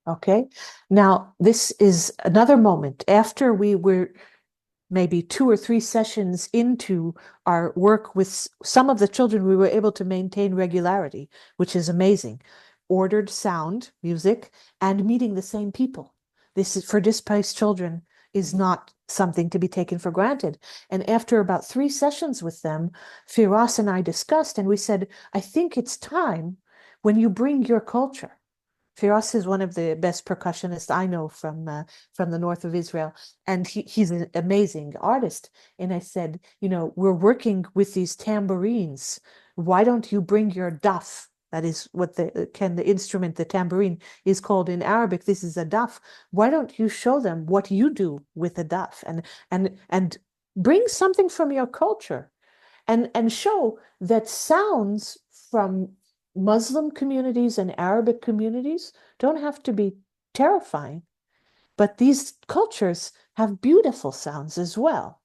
Okay, now this is another moment after we were maybe 2 or 3 sessions into our work with some of the children, we were able to maintain regularity, which is amazing. Ordered sound, music, and meeting the same people. This is for displaced children is not something to be taken for granted. And after about 3 sessions with them, Firas and I discussed, and we said, I think it's time when you bring your culture. Firas is one of the best percussionists I know from the north of Israel, and he's an amazing artist. And I said, you know, we're working with these tambourines. Why don't you bring your daf? That is what the instrument, the tambourine, is called in Arabic. This is a daf. Why don't you show them what you do with the daf? And bring something from your culture and show that sounds from Muslim communities and Arabic communities don't have to be terrifying, but these cultures have beautiful sounds as well.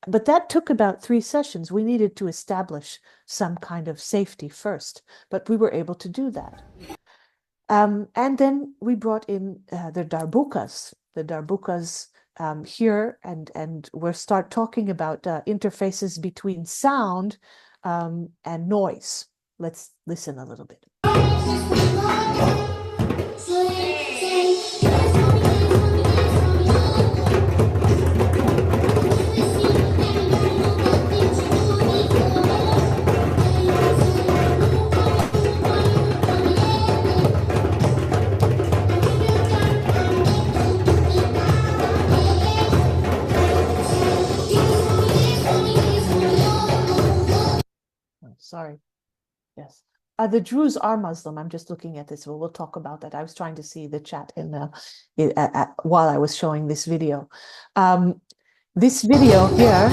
But that took about 3 sessions. We needed to establish some kind of safety first, but we were able to do that. And then we brought in the darbukas here, and we'll start talking about interfaces between sound and noise. Let's listen a little bit. Sorry. Yes. The Druze are Muslim. I'm just looking at this. We'll talk about that. I was trying to see the chat while I was showing this video. This video here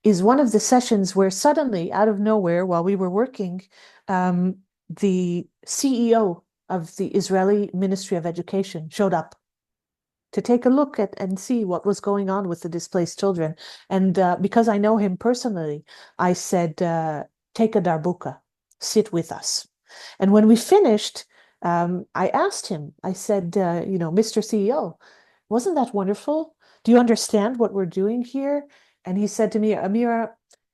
is one of the sessions where suddenly, out of nowhere, while we were working, the CEO of the Israeli Ministry of Education showed up to take a look at and see what was going on with the displaced children. And because I know him personally, I said, take a darbuka, sit with us. And when we finished, I asked him, I said, Mr. CEO, wasn't that wonderful? Do you understand what we're doing here? And he said to me, Amira,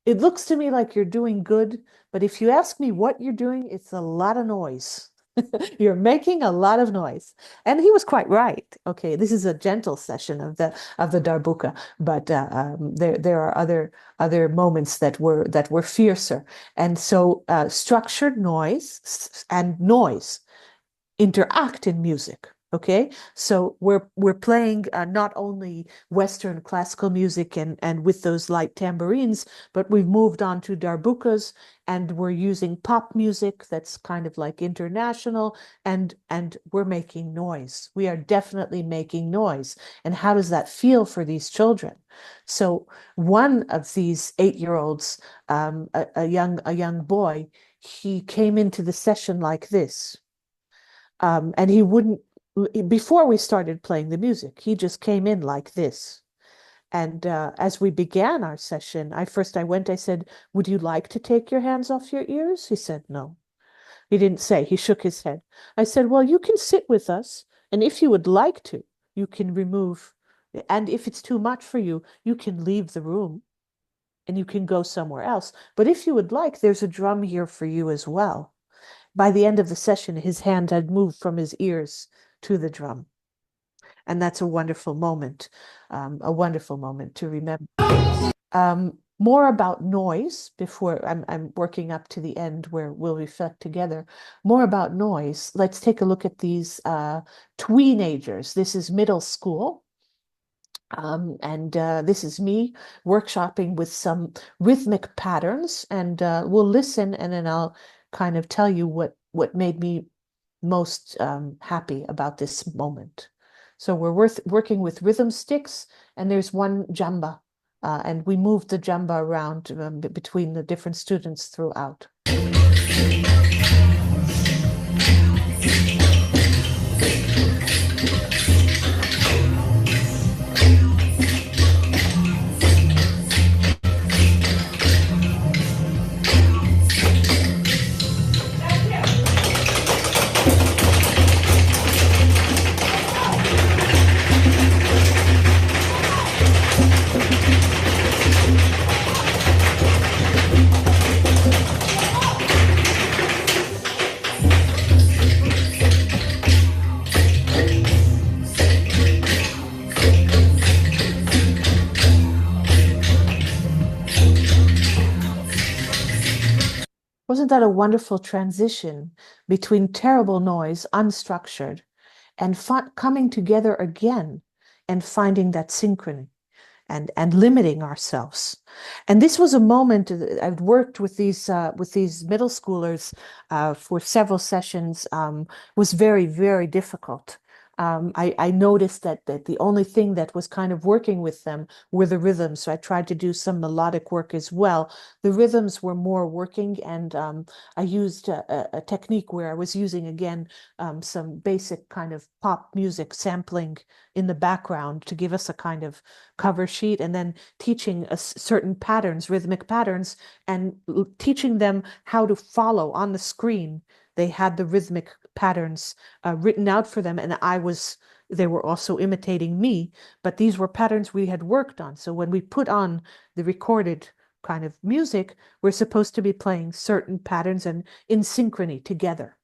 it looks to me like you're doing good, but if you ask me what you're doing, it's a lot of noise. You're making a lot of noise. And he was quite right. Okay, this is a gentle session of the darbuka, but there are other moments that were fiercer. And so structured noise and noise interact in music. Okay, so we're playing not only Western classical music and with those light tambourines, but we've moved on to darbukas, and we're using pop music that's kind of like international, and we're making noise. We are definitely making noise. And how does that feel for these children? So one of these 8-year-olds, a young boy, he came into the session like this, and he wouldn't. Before we started playing the music, he just came in like this. And as we began our session, I said, would you like to take your hands off your ears? He said, no. He didn't say, he shook his head. I said, well, you can sit with us. And if you would like to, you can remove. And if it's too much for you, you can leave the room and you can go somewhere else. But if you would like, there's a drum here for you as well. By the end of the session, his hand had moved from his ears to the drum. And that's a wonderful moment to remember. More about noise before I'm working up to the end where we'll reflect together. More about noise. Let's take a look at these tweenagers. This is middle school. And this is me workshopping with some rhythmic patterns, and we'll listen, and then I'll kind of tell you what made me most happy about this moment. So we're working with rhythm sticks, and there's one jamba, and we moved the jamba around between the different students throughout. Wasn't that a wonderful transition between terrible noise, unstructured, and coming together again and finding that synchrony and limiting ourselves? And this was a moment. I've worked with these middle schoolers for several sessions. Was very, very difficult. I noticed that the only thing that was kind of working with them were the rhythms. So I tried to do some melodic work as well. The rhythms were more working, and I used a technique where I was using, again, some basic kind of pop music sampling in the background to give us a kind of cover sheet, and then teaching certain patterns, rhythmic patterns, and teaching them how to follow on the screen. They had the rhythmic patterns written out for them, and they were also imitating me, but these were patterns we had worked on. So when we put on the recorded kind of music, we're supposed to be playing certain patterns and in synchrony together.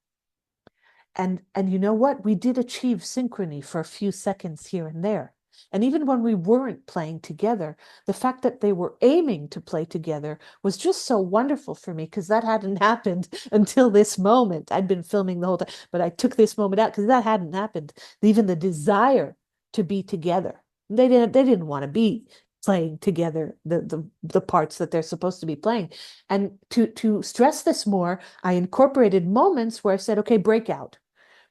And you know what? We did achieve synchrony for a few seconds here and there. And even when we weren't playing together, the fact that they were aiming to play together was just so wonderful for me, because that hadn't happened until this moment. I'd been filming the whole time, but I took this moment out because that hadn't happened. Even the desire to be together. They didn't want to be playing together the parts that they're supposed to be playing. And to stress this more, I incorporated moments where I said, okay, breakout.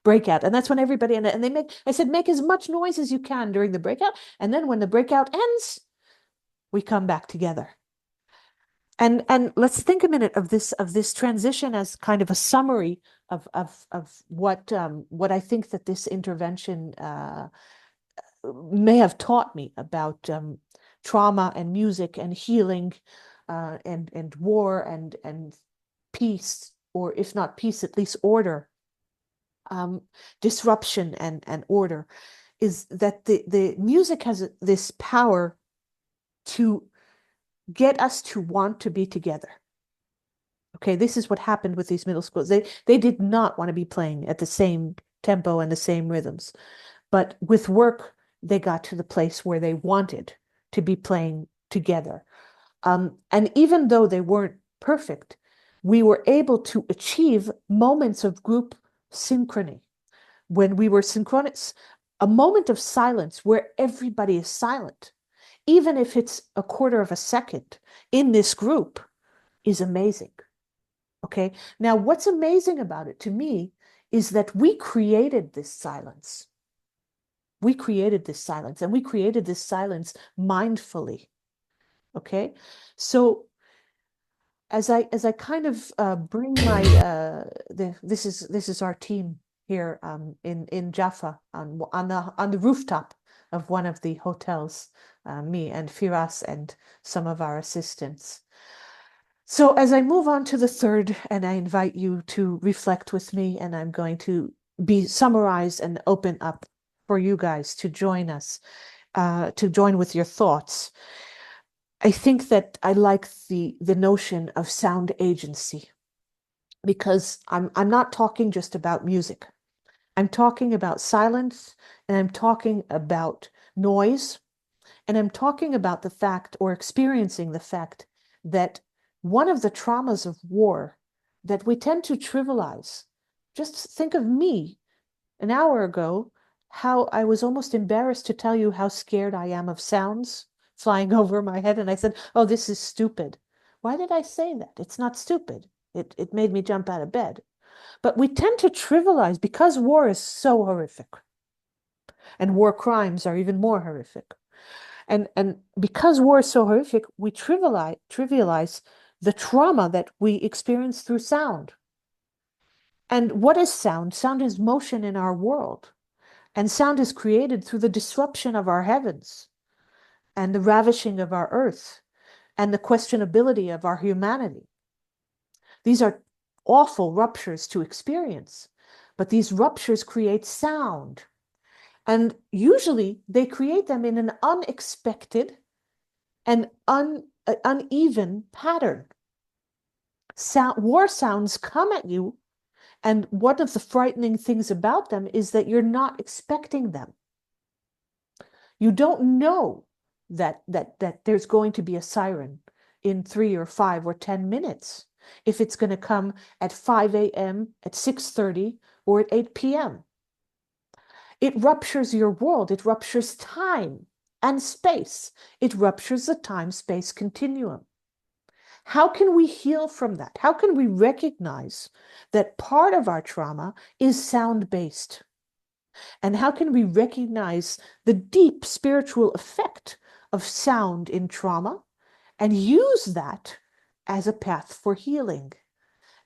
And that's when everybody, and I said, make as much noise as you can during the breakout. And then when the breakout ends, we come back together. And let's think a minute of this transition as kind of a summary of what I think that this intervention may have taught me about trauma and music and healing and war and peace, or if not peace, at least order. Disruption and order, is that the music has this power to get us to want to be together. Okay, this is what happened with these middle schools. They did not want to be playing at the same tempo and the same rhythms, but with work, they got to the place where they wanted to be playing together. And even though they weren't perfect, we were able to achieve moments of group synchrony. When we were synchronous, a moment of silence where everybody is silent, even if it's a quarter of a second in this group, is amazing. Okay. Now, what's amazing about it to me is that we created this silence. We created this silence, and we created this silence mindfully. Okay. So as I kind of bring my this is our team here in Jaffa on the rooftop of one of the hotels, me and Firas and some of our assistants. So as I move on to the third, and I invite you to reflect with me, and I'm going to be summarized and open up for you guys to join us, to join with your thoughts. I think that I like the notion of sound agency, because I'm not talking just about music. I'm talking about silence, and I'm talking about noise, and I'm talking about the fact, or experiencing the fact, that one of the traumas of war that we tend to trivialize. Just think of me an hour ago, how I was almost embarrassed to tell you how scared I am of sounds flying over my head. And I said, oh, this is stupid. Why did I say that? It's not stupid. It made me jump out of bed. But we tend to trivialize, because war is so horrific. And war crimes are even more horrific. And because war is so horrific, we trivialize the trauma that we experience through sound. And what is sound? Sound is motion in our world. And sound is created through the disruption of our heavens, and the ravishing of our earth, and the questionability of our humanity. These are awful ruptures to experience, but these ruptures create sound. And usually they create them in an unexpected and uneven pattern. War sounds come at you, and one of the frightening things about them is that you're not expecting them. You don't know that there's going to be a siren in 3 or 5 or 10 minutes, if it's going to come at 5 a.m., at 6:30, or at 8 p.m. It ruptures your world. It ruptures time and space. It ruptures the time-space continuum. How can we heal from that? How can we recognize that part of our trauma is sound-based? And how can we recognize the deep spiritual effect of sound in trauma and use that as a path for healing?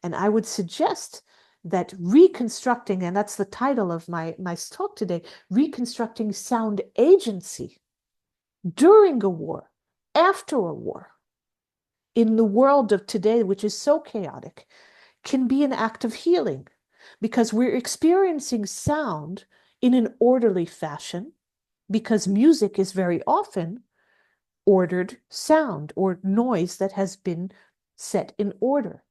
And I would suggest that reconstructing, and that's the title of my talk today, reconstructing sound agency during a war, after a war, in the world of today, which is so chaotic, can be an act of healing because we're experiencing sound in an orderly fashion, because music is very often ordered sound or noise that has been set in order.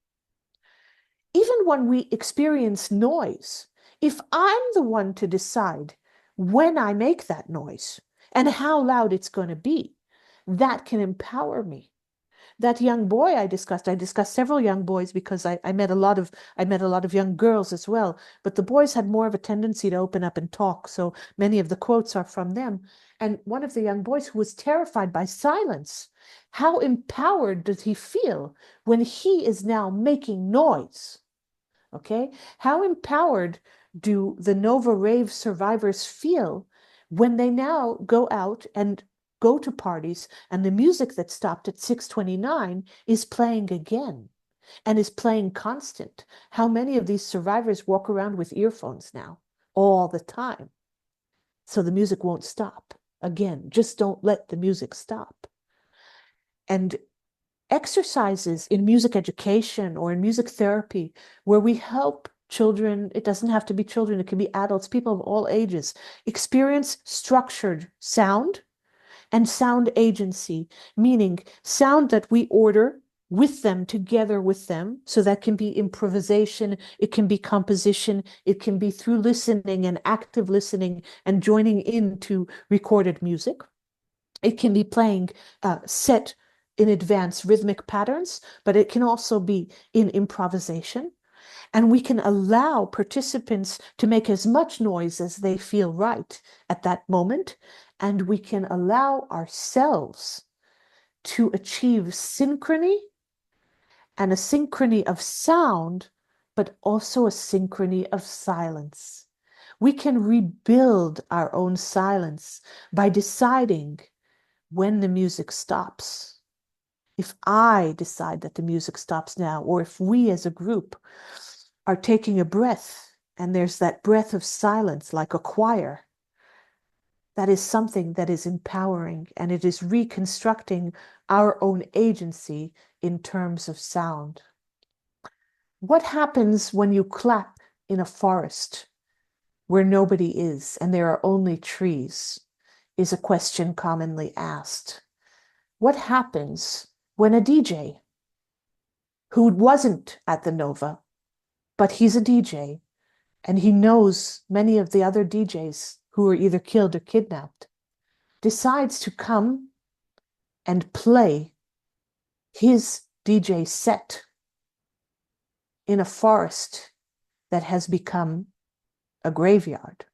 Even when we experience noise, if I'm the one to decide when I make that noise and how loud it's going to be, that can empower me. That young boy I discussed several young boys because I met a lot of young girls as well, but the boys had more of a tendency to open up and talk, so many of the quotes are from them. And one of the young boys who was terrified by silence, how empowered does he feel when he is now making noise? Okay, how empowered do the Nova Rave survivors feel when they now go out and go to parties and the music that stopped at 6:29 is playing again and is playing constant? How many of these survivors walk around with earphones now all the time so the music won't stop? Again, just don't let the music stop. And exercises in music education or in music therapy where we help children, it doesn't have to be children, it can be adults, people of all ages, experience structured sound and sound agency, meaning sound that we order with them, together with them. So that can be improvisation, it can be composition, it can be through listening and active listening and joining into recorded music. It can be playing set in advance rhythmic patterns, but it can also be in improvisation. And we can allow participants to make as much noise as they feel right at that moment. And we can allow ourselves to achieve synchrony, and a synchrony of sound, but also a synchrony of silence. We can rebuild our own silence by deciding when the music stops. If I decide that the music stops now, or if we as a group are taking a breath and there's that breath of silence like a choir, that is something that is empowering, and it is reconstructing our own agency in terms of sound. What happens when you clap in a forest where nobody is and there are only trees, is a question commonly asked. What happens when a DJ who wasn't at the Nova, but he's a DJ and he knows many of the other DJs who were either killed or kidnapped, decides to come and play his DJ set in a forest that has become a graveyard?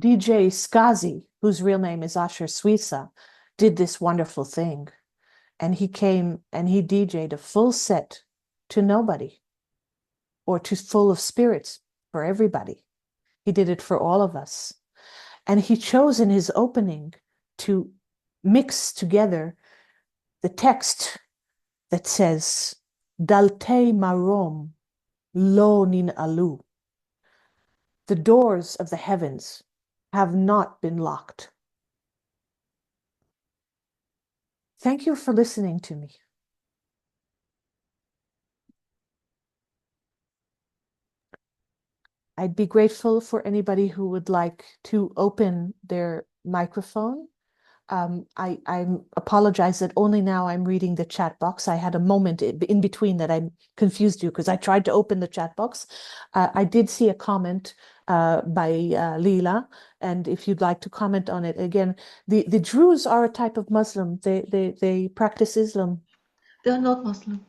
DJ Skazi, whose real name is Asher Suisa, did this wonderful thing. And he came and he DJ'd a full set to nobody, or to full of spirits for everybody. He did it for all of us. And he chose in his opening to mix together the text that says, Dalte marom lo nin alu. The doors of the heavens have not been locked. Thank you for listening to me. I'd be grateful for anybody who would like to open their microphone. I apologize that only now I'm reading the chat box. I had a moment in between that I confused you because I tried to open the chat box. I did see a comment by Leela, and if you'd like to comment on it again, the Druze are a type of Muslim. They practice Islam. They're not Muslim.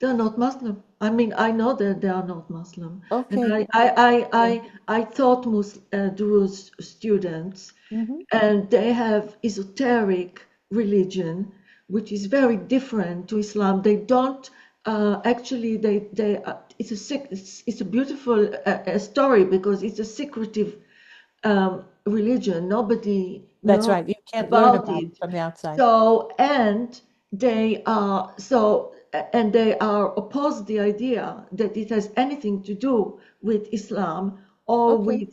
They're not Muslim. I mean, I know that they are not Muslim. Okay. And I taught Druze students, and they have esoteric religion, which is very different to Islam. They don't actually. It's a beautiful story because it's a secretive religion. Nobody That's knows right. You can't learn about about it. it from the outside. So they are opposed the idea that it has anything to do with Islam or Okay.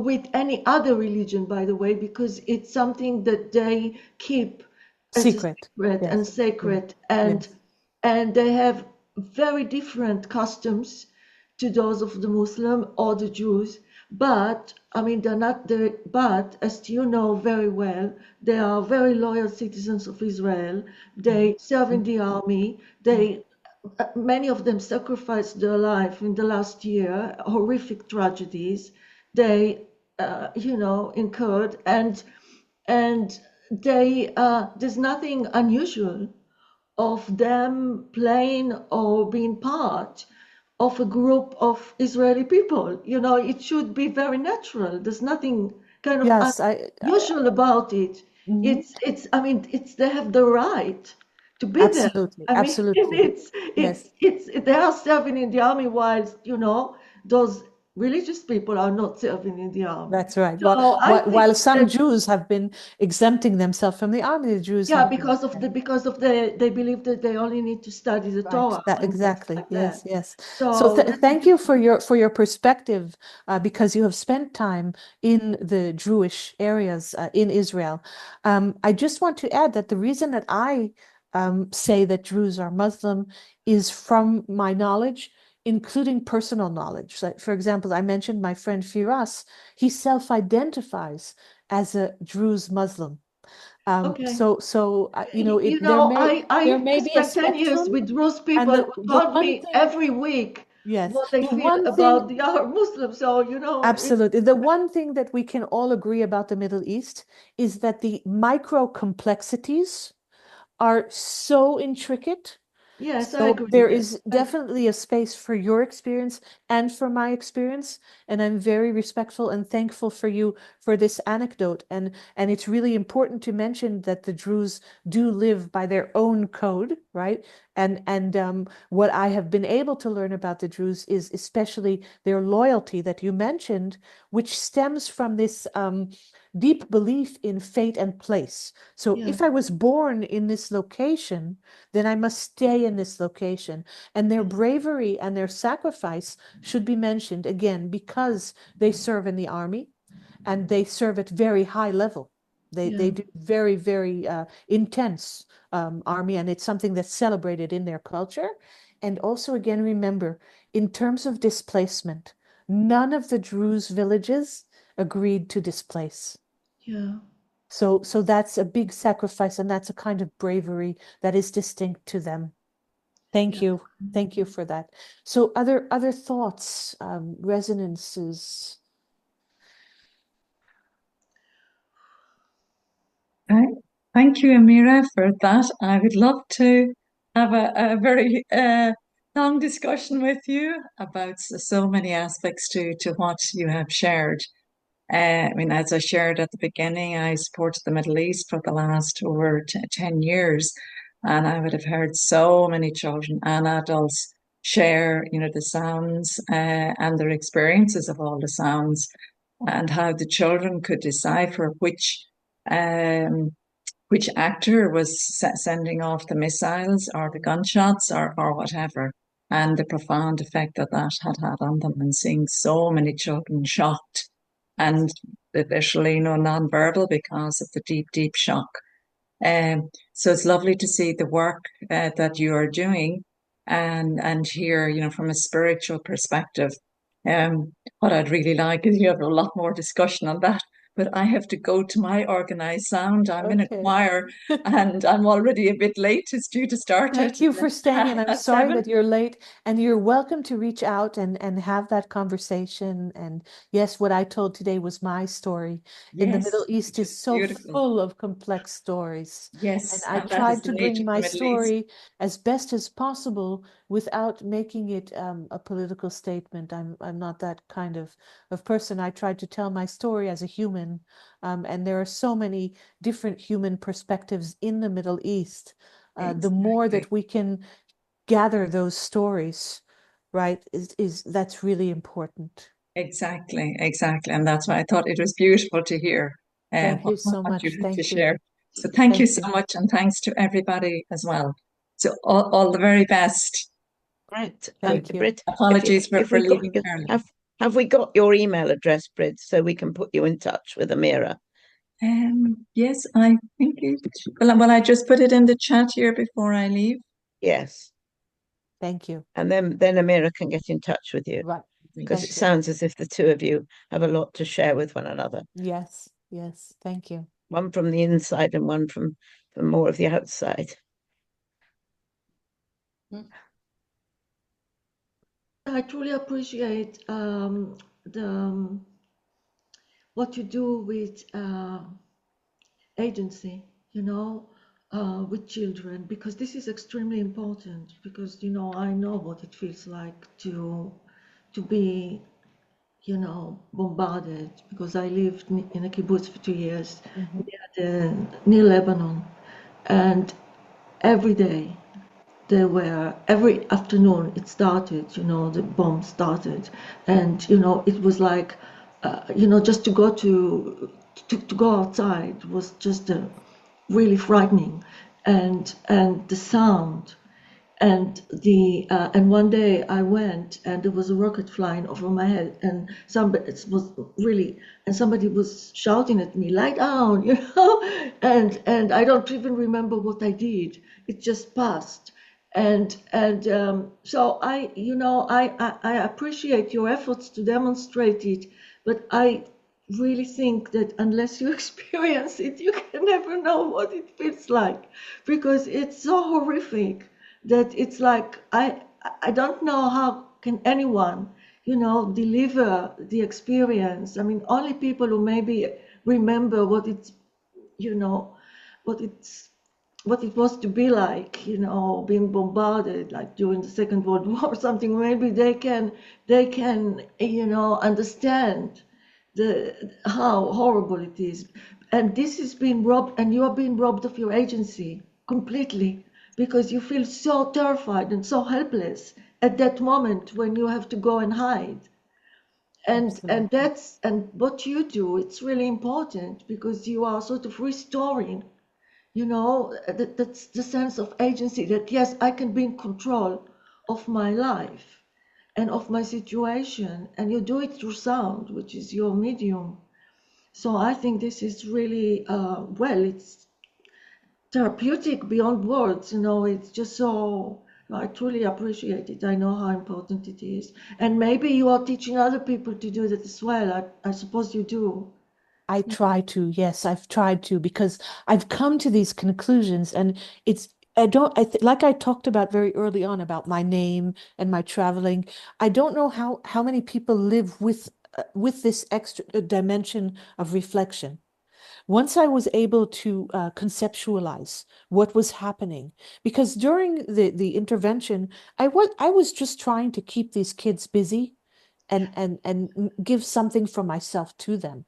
with any other religion, by the way, because it's something that they keep as Secret. a secret Yes. and sacred, Yes. and they have very different customs to those of the Muslim or the Jews. But I mean, they're not there. But as you know very well, they are very loyal citizens of Israel. They serve in the army. Many of them sacrificed their life in the last year. Horrific tragedies they, incurred, and there's nothing unusual of them playing or being part of a group of Israeli people. It should be very natural. There's nothing kind of Yes. unusual about it. I mean, they have the right to be there. Absolutely. I mean, Absolutely. Yes. they are serving in the army whilst, those religious people are not serving in the army. That's right. So Well, I think while some that, Jews have been exempting themselves from the army, the Jews yeah, have been. because of they believe that they only need to study the Right. Torah and things Exactly. like Yes. that. Yes. So So that's thank you for your perspective, because you have spent time in the Jewish areas in Israel. I just want to add that the reason that I say that Jews are Muslim is from my knowledge, including personal knowledge. Like, for example, I mentioned my friend Firas. He self-identifies as a Druze Muslim. okay. There may I be a spent 10 years spectrum, with Druze and people who the told one me thing, every week yes, what they the feel one about thing, the other Muslims. So, absolutely, the one thing that we can all agree about the Middle East is that the micro complexities are so intricate. yes, I So agree there with that. is definitely a space for your experience and for my experience, and I'm very respectful and thankful for you for this anecdote. And it's really important to mention that the Druze do live by their own code, right? And what I have been able to learn about the Druze is especially their loyalty that you mentioned, which stems from this deep belief in fate and place. So Yeah, if I was born in this location, then I must stay in this location. And their bravery and their sacrifice should be mentioned again because they serve in the army and they serve at very high level. They do very, very intense army, and it's something that's celebrated in their culture. And also, again, remember, in terms of displacement, none of the Druze villages agreed to displace. yeah. So that's a big sacrifice, and that's a kind of bravery that is distinct to them. Thank you. Thank you for that. So other thoughts, resonances? Thank you, Amira, for that. I would love to have a very long discussion with you about so many aspects to what you have shared. I mean, as I shared at the beginning, I supported the Middle East for the last over 10 years, and I would have heard so many children and adults share, the sounds and their experiences of all the sounds, and how the children could decipher which actor was sending off the missiles or the gunshots or whatever, and the profound effect that had had on them, and seeing so many children shocked and literally non-verbal because of the deep, deep shock. So it's lovely to see the work that you are doing and hear, from a spiritual perspective, What I'd really like is you have a lot more discussion on that. But I have to go to my organized sound. I'm in a Okay. choir and I'm already a bit late. It's due to start Thank you for staying, and I'm at sorry 7. that you're late. And you're welcome to reach out and have that conversation. And yes, what I told today was my story. In the Middle Yes, East which is is so beautiful. full of complex stories. And Yes, I and that is tried the to nature bring of the my Middle East. story as best as possible without making it a political statement. I'm not that kind of person. I tried to tell my story as a human. And there are so many different human perspectives in the Middle East. The more Exactly. that we can gather those stories, right, is that's really important. Exactly, exactly. And that's why I thought it was beautiful to hear Thank you so what you much. had to Thank you. share. So thank you Thank so you. much, and thanks to everybody as well. So all the very best. Great. Thank you. Brit, Apologies if for we got leaving early. have we got your email address, Brit, so we can put you in touch with Amira? Yes, I think it. Well, I just put it in the chat here before I leave. Yes. Thank you. And then Amira can get in touch with you. Right. Because Thank it you. sounds as if the two of you have a lot to share with one another. Yes, yes. Thank you. One from the inside and one from more of the outside. I truly appreciate the what you do with agency, with children, because this is extremely important. Because I know what it feels like to be, bombarded. Because I lived in a kibbutz for 2 years near Lebanon, and every day every afternoon it started, the bomb started, and it was like, just to go to go outside was just really frightening, and the sound, and one day I went and there was a rocket flying over my head, and somebody was shouting at me, "Lie down," and I don't even remember what I did. It just passed. So I appreciate your efforts to demonstrate it, but I really think that unless you experience it, you can never know what it feels like, because it's so horrific that it's like I don't know how can anyone deliver the experience. I mean, only people who maybe remember what it's you know what it's what it was to be like, being bombarded like during the Second World War or something. Maybe they can understand how horrible it is. And this is being robbed, and you are being robbed of your agency completely, because you feel so terrified and so helpless at that moment when you have to go and hide. And what you do, it's really important, because you are sort of restoring, that's the sense of agency, that yes, I can be in control of my life and of my situation, and you do it through sound, which is your medium. So I think this is really it's therapeutic beyond words. It's just so. I truly appreciate it. I know how important it is, and maybe you are teaching other people to do that as well. I suppose you do. I try to, yes, I've tried to, because I've come to these conclusions, and like I talked about very early on about my name and my traveling. I don't know how many people live with this extra dimension of reflection. Once I was able to conceptualize what was happening, because during the intervention, I was just trying to keep these kids busy and give something from myself to them.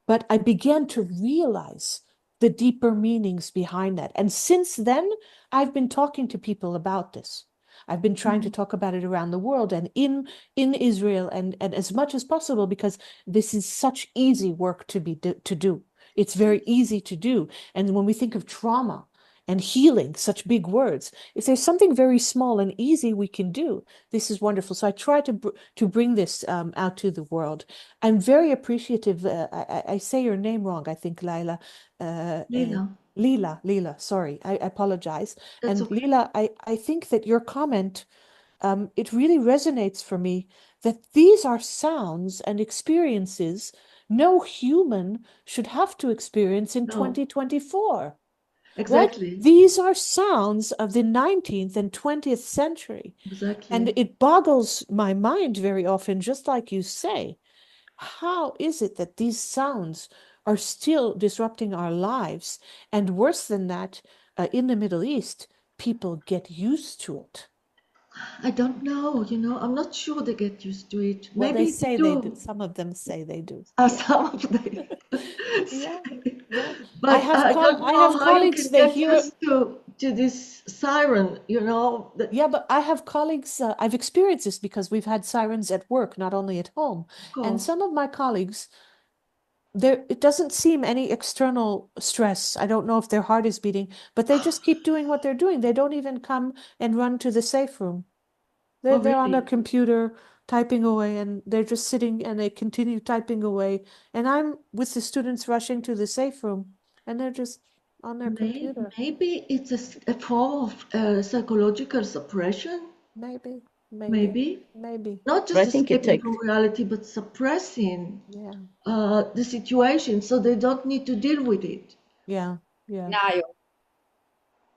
But I began to realize the deeper meanings behind that. And since then, I've been talking to people about this. I've been trying to talk about it around the world and in Israel, and as much as possible, because this is such easy work to do. It's very easy to do. And when we think of trauma and healing, such big words, if there's something very small and easy we can do, this is wonderful. So I try to bring this out to the world. I'm very appreciative. I say your name wrong, I think, Laila. Lila, Leela, sorry, I apologize. that's And okay. Leela, I think that your comment, it really resonates for me, that these are sounds and experiences no human should have to experience in No. 2024. Exactly. Right? These are sounds of the 19th and 20th century. Exactly. And it boggles my mind very often, just like you say. How is it that these sounds are still disrupting our lives? And worse than that, in the Middle East, people get used to it. I don't know, I'm not sure they get used to it. Well, Maybe they say they do. do. Some of them say they do. Some of them. Yeah, yeah. But I don't I know have how you colleagues, can they get hear. used to this siren, that Yeah, but I have colleagues, I've experienced this because we've had sirens at work, not only at home. of And course. some of my colleagues, it doesn't seem any external stress. I don't know if their heart is beating, but they just keep doing what they're doing. They don't even come and run to the safe room. Oh, They're on their really? computer typing away, and they're just sitting and they continue typing away. And I'm with the students rushing to the safe room, and they're just on their computer. Maybe it's a form of psychological suppression. Maybe. Maybe. Not But I just think it escaping takes, from reality, but suppressing Yeah. the situation so they don't need to deal with it. Yeah. Yeah. Denial.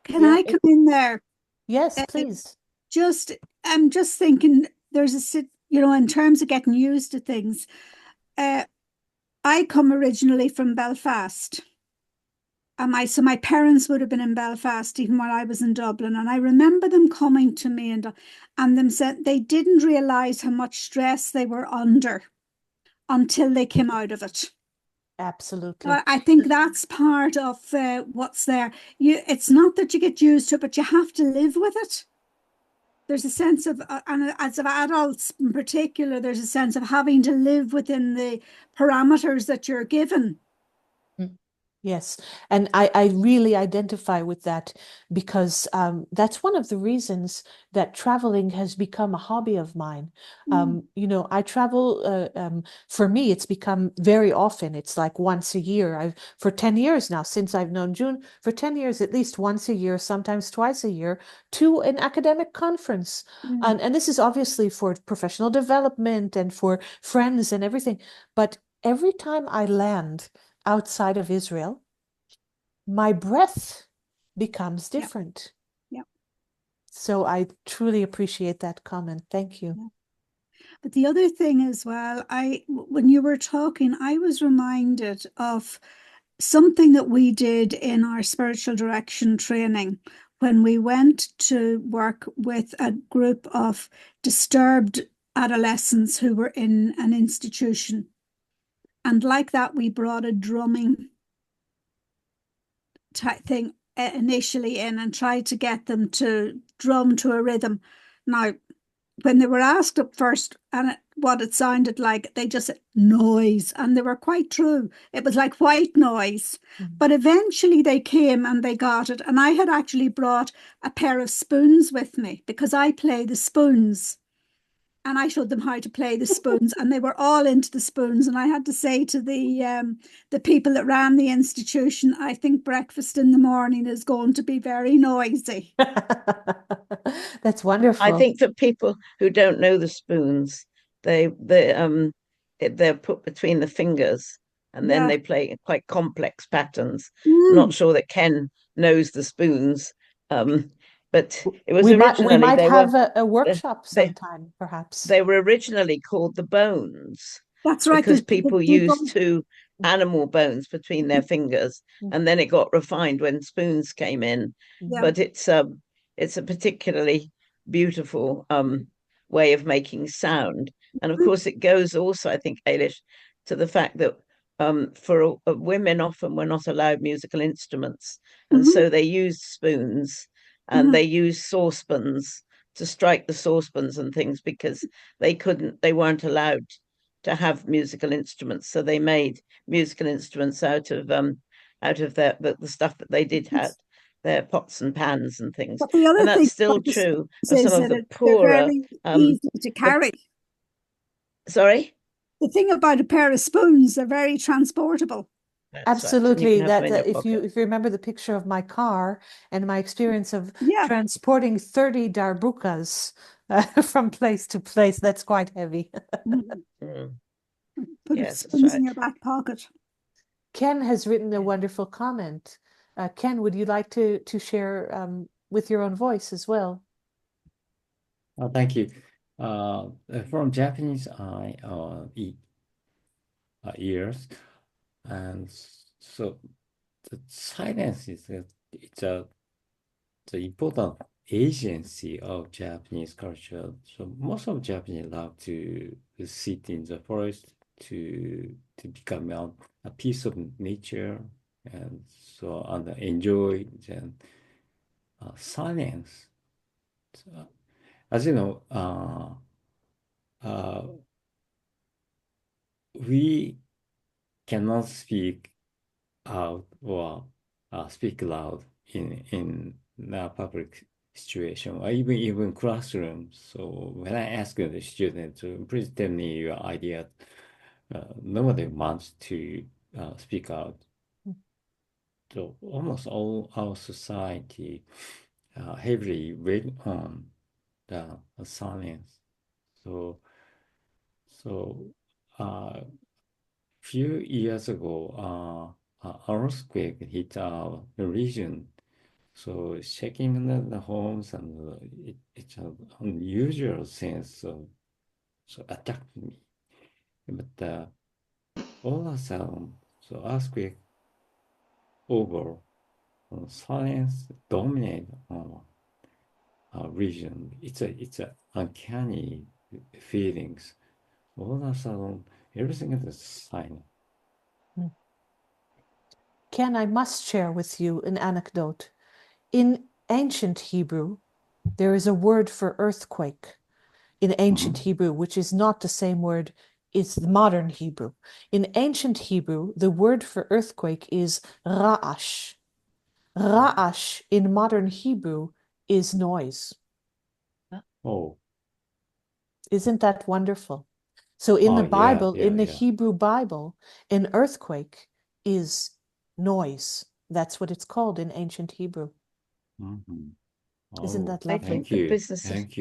Can Yeah. I come in there? Yes, please. I'm just thinking in terms of getting used to things. I come originally from Belfast. So my parents would have been in Belfast even while I was in Dublin. And I remember them coming to me and them said they didn't realize how much stress they were under until they came out of it. Absolutely. I think that's part of what's there. It's not that you get used to it, but you have to live with it. There's a sense of, and as of adults in particular, there's a sense of having to live within the parameters that you're given. Yes, and I really identify with that because that's one of the reasons that traveling has become a hobby of mine. I travel, for me, it's become very often. It's like once a year. For 10 years now, since I've known June, for 10 years, at least once a year, sometimes twice a year, to an academic conference. And this is obviously for professional development and for friends and everything. But every time I land outside of Israel, my breath becomes different. Yeah. So I truly appreciate that comment. Thank you. Yeah. But the other thing as well, when you were talking, I was reminded of something that we did in our spiritual direction training when we went to work with a group of disturbed adolescents who were in an institution. And like that, we brought a drumming type thing initially in and tried to get them to drum to a rhythm. Now, when they were asked at first what it sounded like, they just said noise, and they were quite true. It was like white noise. But eventually they came and they got it. And I had actually brought a pair of spoons with me because I play the spoons. And I showed them how to play the spoons, and they were all into the spoons. And I had to say to the people that ran the institution, I think breakfast in the morning is going to be very noisy. That's wonderful. I think that people who don't know the spoons, they're put between the fingers, and then they play quite complex patterns. Not sure that Ken knows the spoons. But it was originally we might have a workshop sometime, perhaps. They were originally called the bones. That's right. Because people used two animal bones between their fingers, and then it got refined when spoons came in. Yeah. But it's a particularly beautiful way of making sound. And of course it goes also, I think, Ehrlich, to the fact that for women often were not allowed musical instruments, and so they used spoons. And they used saucepans to strike the saucepans and things because they weren't allowed to have musical instruments. So they made musical instruments out of the stuff that they did have, their pots and pans and things. But the other and that's thing still true of some of the poorer. They're very easy to carry. Sorry? The thing about a pair of spoons, they're very transportable. Absolutely. Right. That if you remember the picture of my car and my experience of Yeah. transporting 30 darbukas from place to place, that's quite heavy. Put Yes, spoons in your back pocket. Ken has written a wonderful comment. Ken, would you like to share with your own voice as well? Thank you. From Japanese ears, and so the silence is the important agency of Japanese culture. So most of Japanese love to sit in the forest to become a piece of nature, and so and enjoy the silence. So, as you know, we cannot speak out or speak loud in a public situation or even classroom. So when I ask the student to please tell me your idea, nobody wants to speak out. So almost all our society heavily weight on the silence. So few years ago, an earthquake hit our region. So shaking the homes, and it's an unusual sense of so attacked me. But all of a sudden, so earthquake over, silence dominate our region. It's a uncanny feelings. All of a sudden, everything is silent. Ken, I must share with you an anecdote. In ancient Hebrew, there is a word for earthquake in ancient Hebrew, which is not the same word as the modern Hebrew. In ancient Hebrew, the word for earthquake is ra'ash. Ra'ash in modern Hebrew is noise. Oh. Isn't that wonderful? So in the Bible, in the yeah. Hebrew Bible, an earthquake is noise. That's what it's called in ancient Hebrew. Isn't that lovely? I think the Thank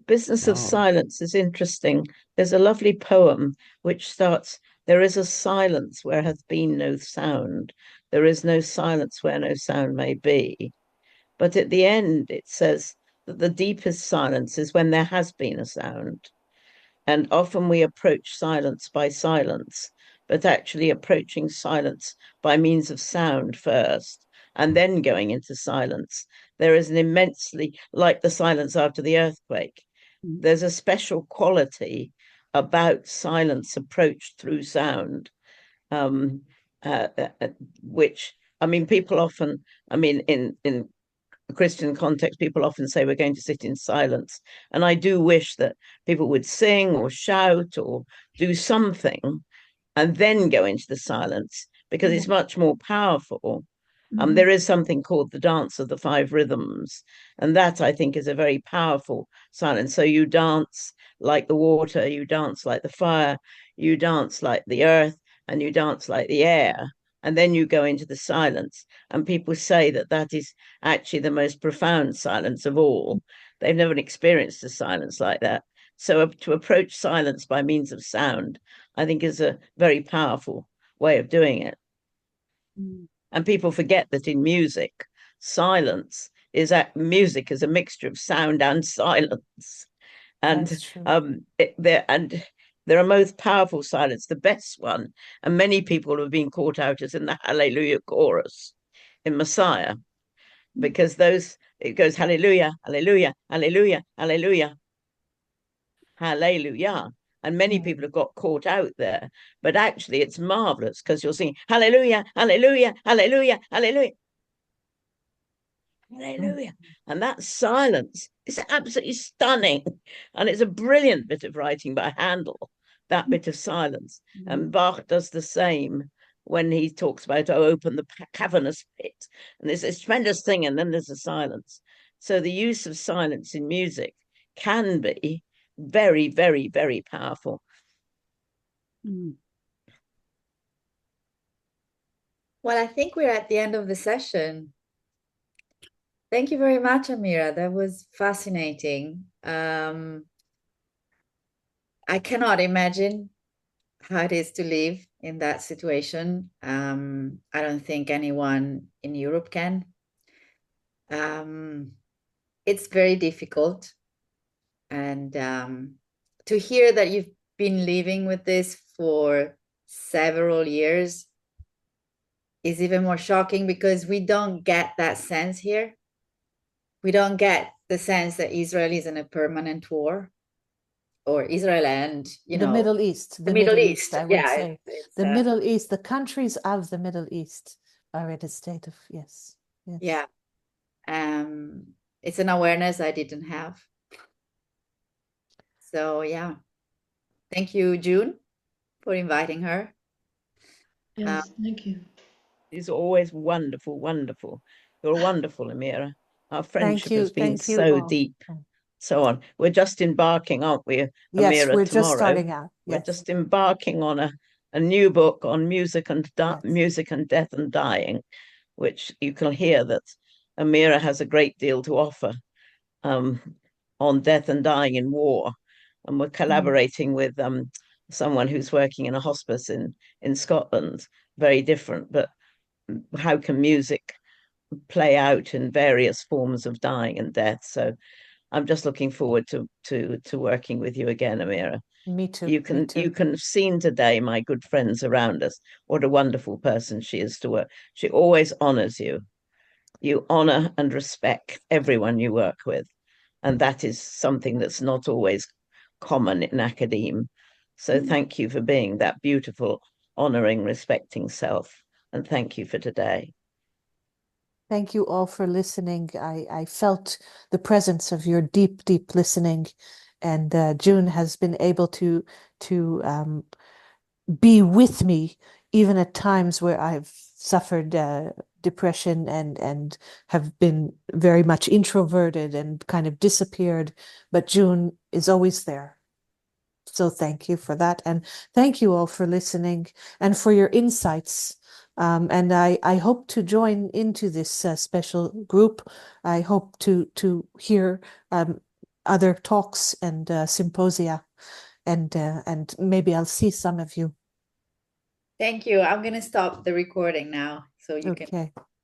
business of Wow. silence is interesting. There's a lovely poem which starts, "There is a silence where hath been no sound. There is no silence where no sound may be." But at the end, it says that the deepest silence is when there has been a sound. And often we approach silence by silence, but actually approaching silence by means of sound first, and then going into silence. There is an immensely, like the silence after the earthquake, there's a special quality about silence approached through sound, which, I mean, people often, I mean, in Christian context, people often say we're going to sit in silence. And I do wish that people would sing or shout or do something and then go into the silence, because it's much more powerful. There is something called the dance of the five rhythms, and that I think is a very powerful silence. So you dance like the water, you dance like the fire, you dance like the earth, and you dance like the air. And then you go into the silence. And people say that that is actually the most profound silence of all. They've never experienced a silence like that. So to approach silence by means of sound, I think is a very powerful way of doing it. And people forget that in music, silence is music is a mixture of sound and silence. And there are most powerful silence, the best one, and many people have been caught out as in the Hallelujah chorus in Messiah, because it goes Hallelujah, Hallelujah, Hallelujah, Hallelujah, Hallelujah. And many people have got caught out there, but actually it's marvelous because you're singing Hallelujah, Hallelujah, Hallelujah, Hallelujah, Hallelujah. And that silence is absolutely stunning. And it's a brilliant bit of writing by Handel, that bit of silence. And Bach does the same when he talks about, oh, open the cavernous pit. And there's this tremendous thing, and then there's a silence. So the use of silence in music can be very, very, very powerful. Well, I think we're at the end of the session. Thank you very much, Amira. That was fascinating. I cannot imagine how it is to live in that situation. I don't think anyone in Europe can. It's very difficult. And to hear that you've been living with this for several years is even more shocking, because we don't get that sense here. We don't get the sense that Israel is in a permanent war, or Israel and, The Middle East, the Middle East. I would Yeah, say. The Middle East, the countries of the Middle East are in a state of, yes. Yeah. It's an awareness I didn't have. So yeah. Thank you, June, for inviting her. Yes, thank you. It's always wonderful, wonderful. You're wonderful, Amira. Our friendship has been thank you so all. deep, so on. We're just embarking, aren't we, Yes, Amira, we're tomorrow? just starting out. We're Yes. just embarking on a new book on music and music and death and dying, which you can hear that Amira has a great deal to offer on death and dying in war. And we're collaborating with someone who's working in a hospice in Scotland. Very different, but how can music play out in various forms of dying and death? So I'm just looking forward to working with you again, Amira. Me too. You can have seen today, my good friends around us, what a wonderful person she is to work. She always honors you. You honor and respect everyone you work with. And that is something that's not always common in academe. So thank you for being that beautiful, honoring, respecting self. And thank you for today. Thank you all for listening. I felt the presence of your deep, deep listening, and June has been able to be with me even at times where I've suffered depression and have been very much introverted and kind of disappeared. But June is always there. So thank you for that. And thank you all for listening and for your insights. And I hope to join into this special group. I hope to hear other talks and symposia, and maybe I'll see some of you. Thank you. I'm going to stop the recording now so you can. Okay.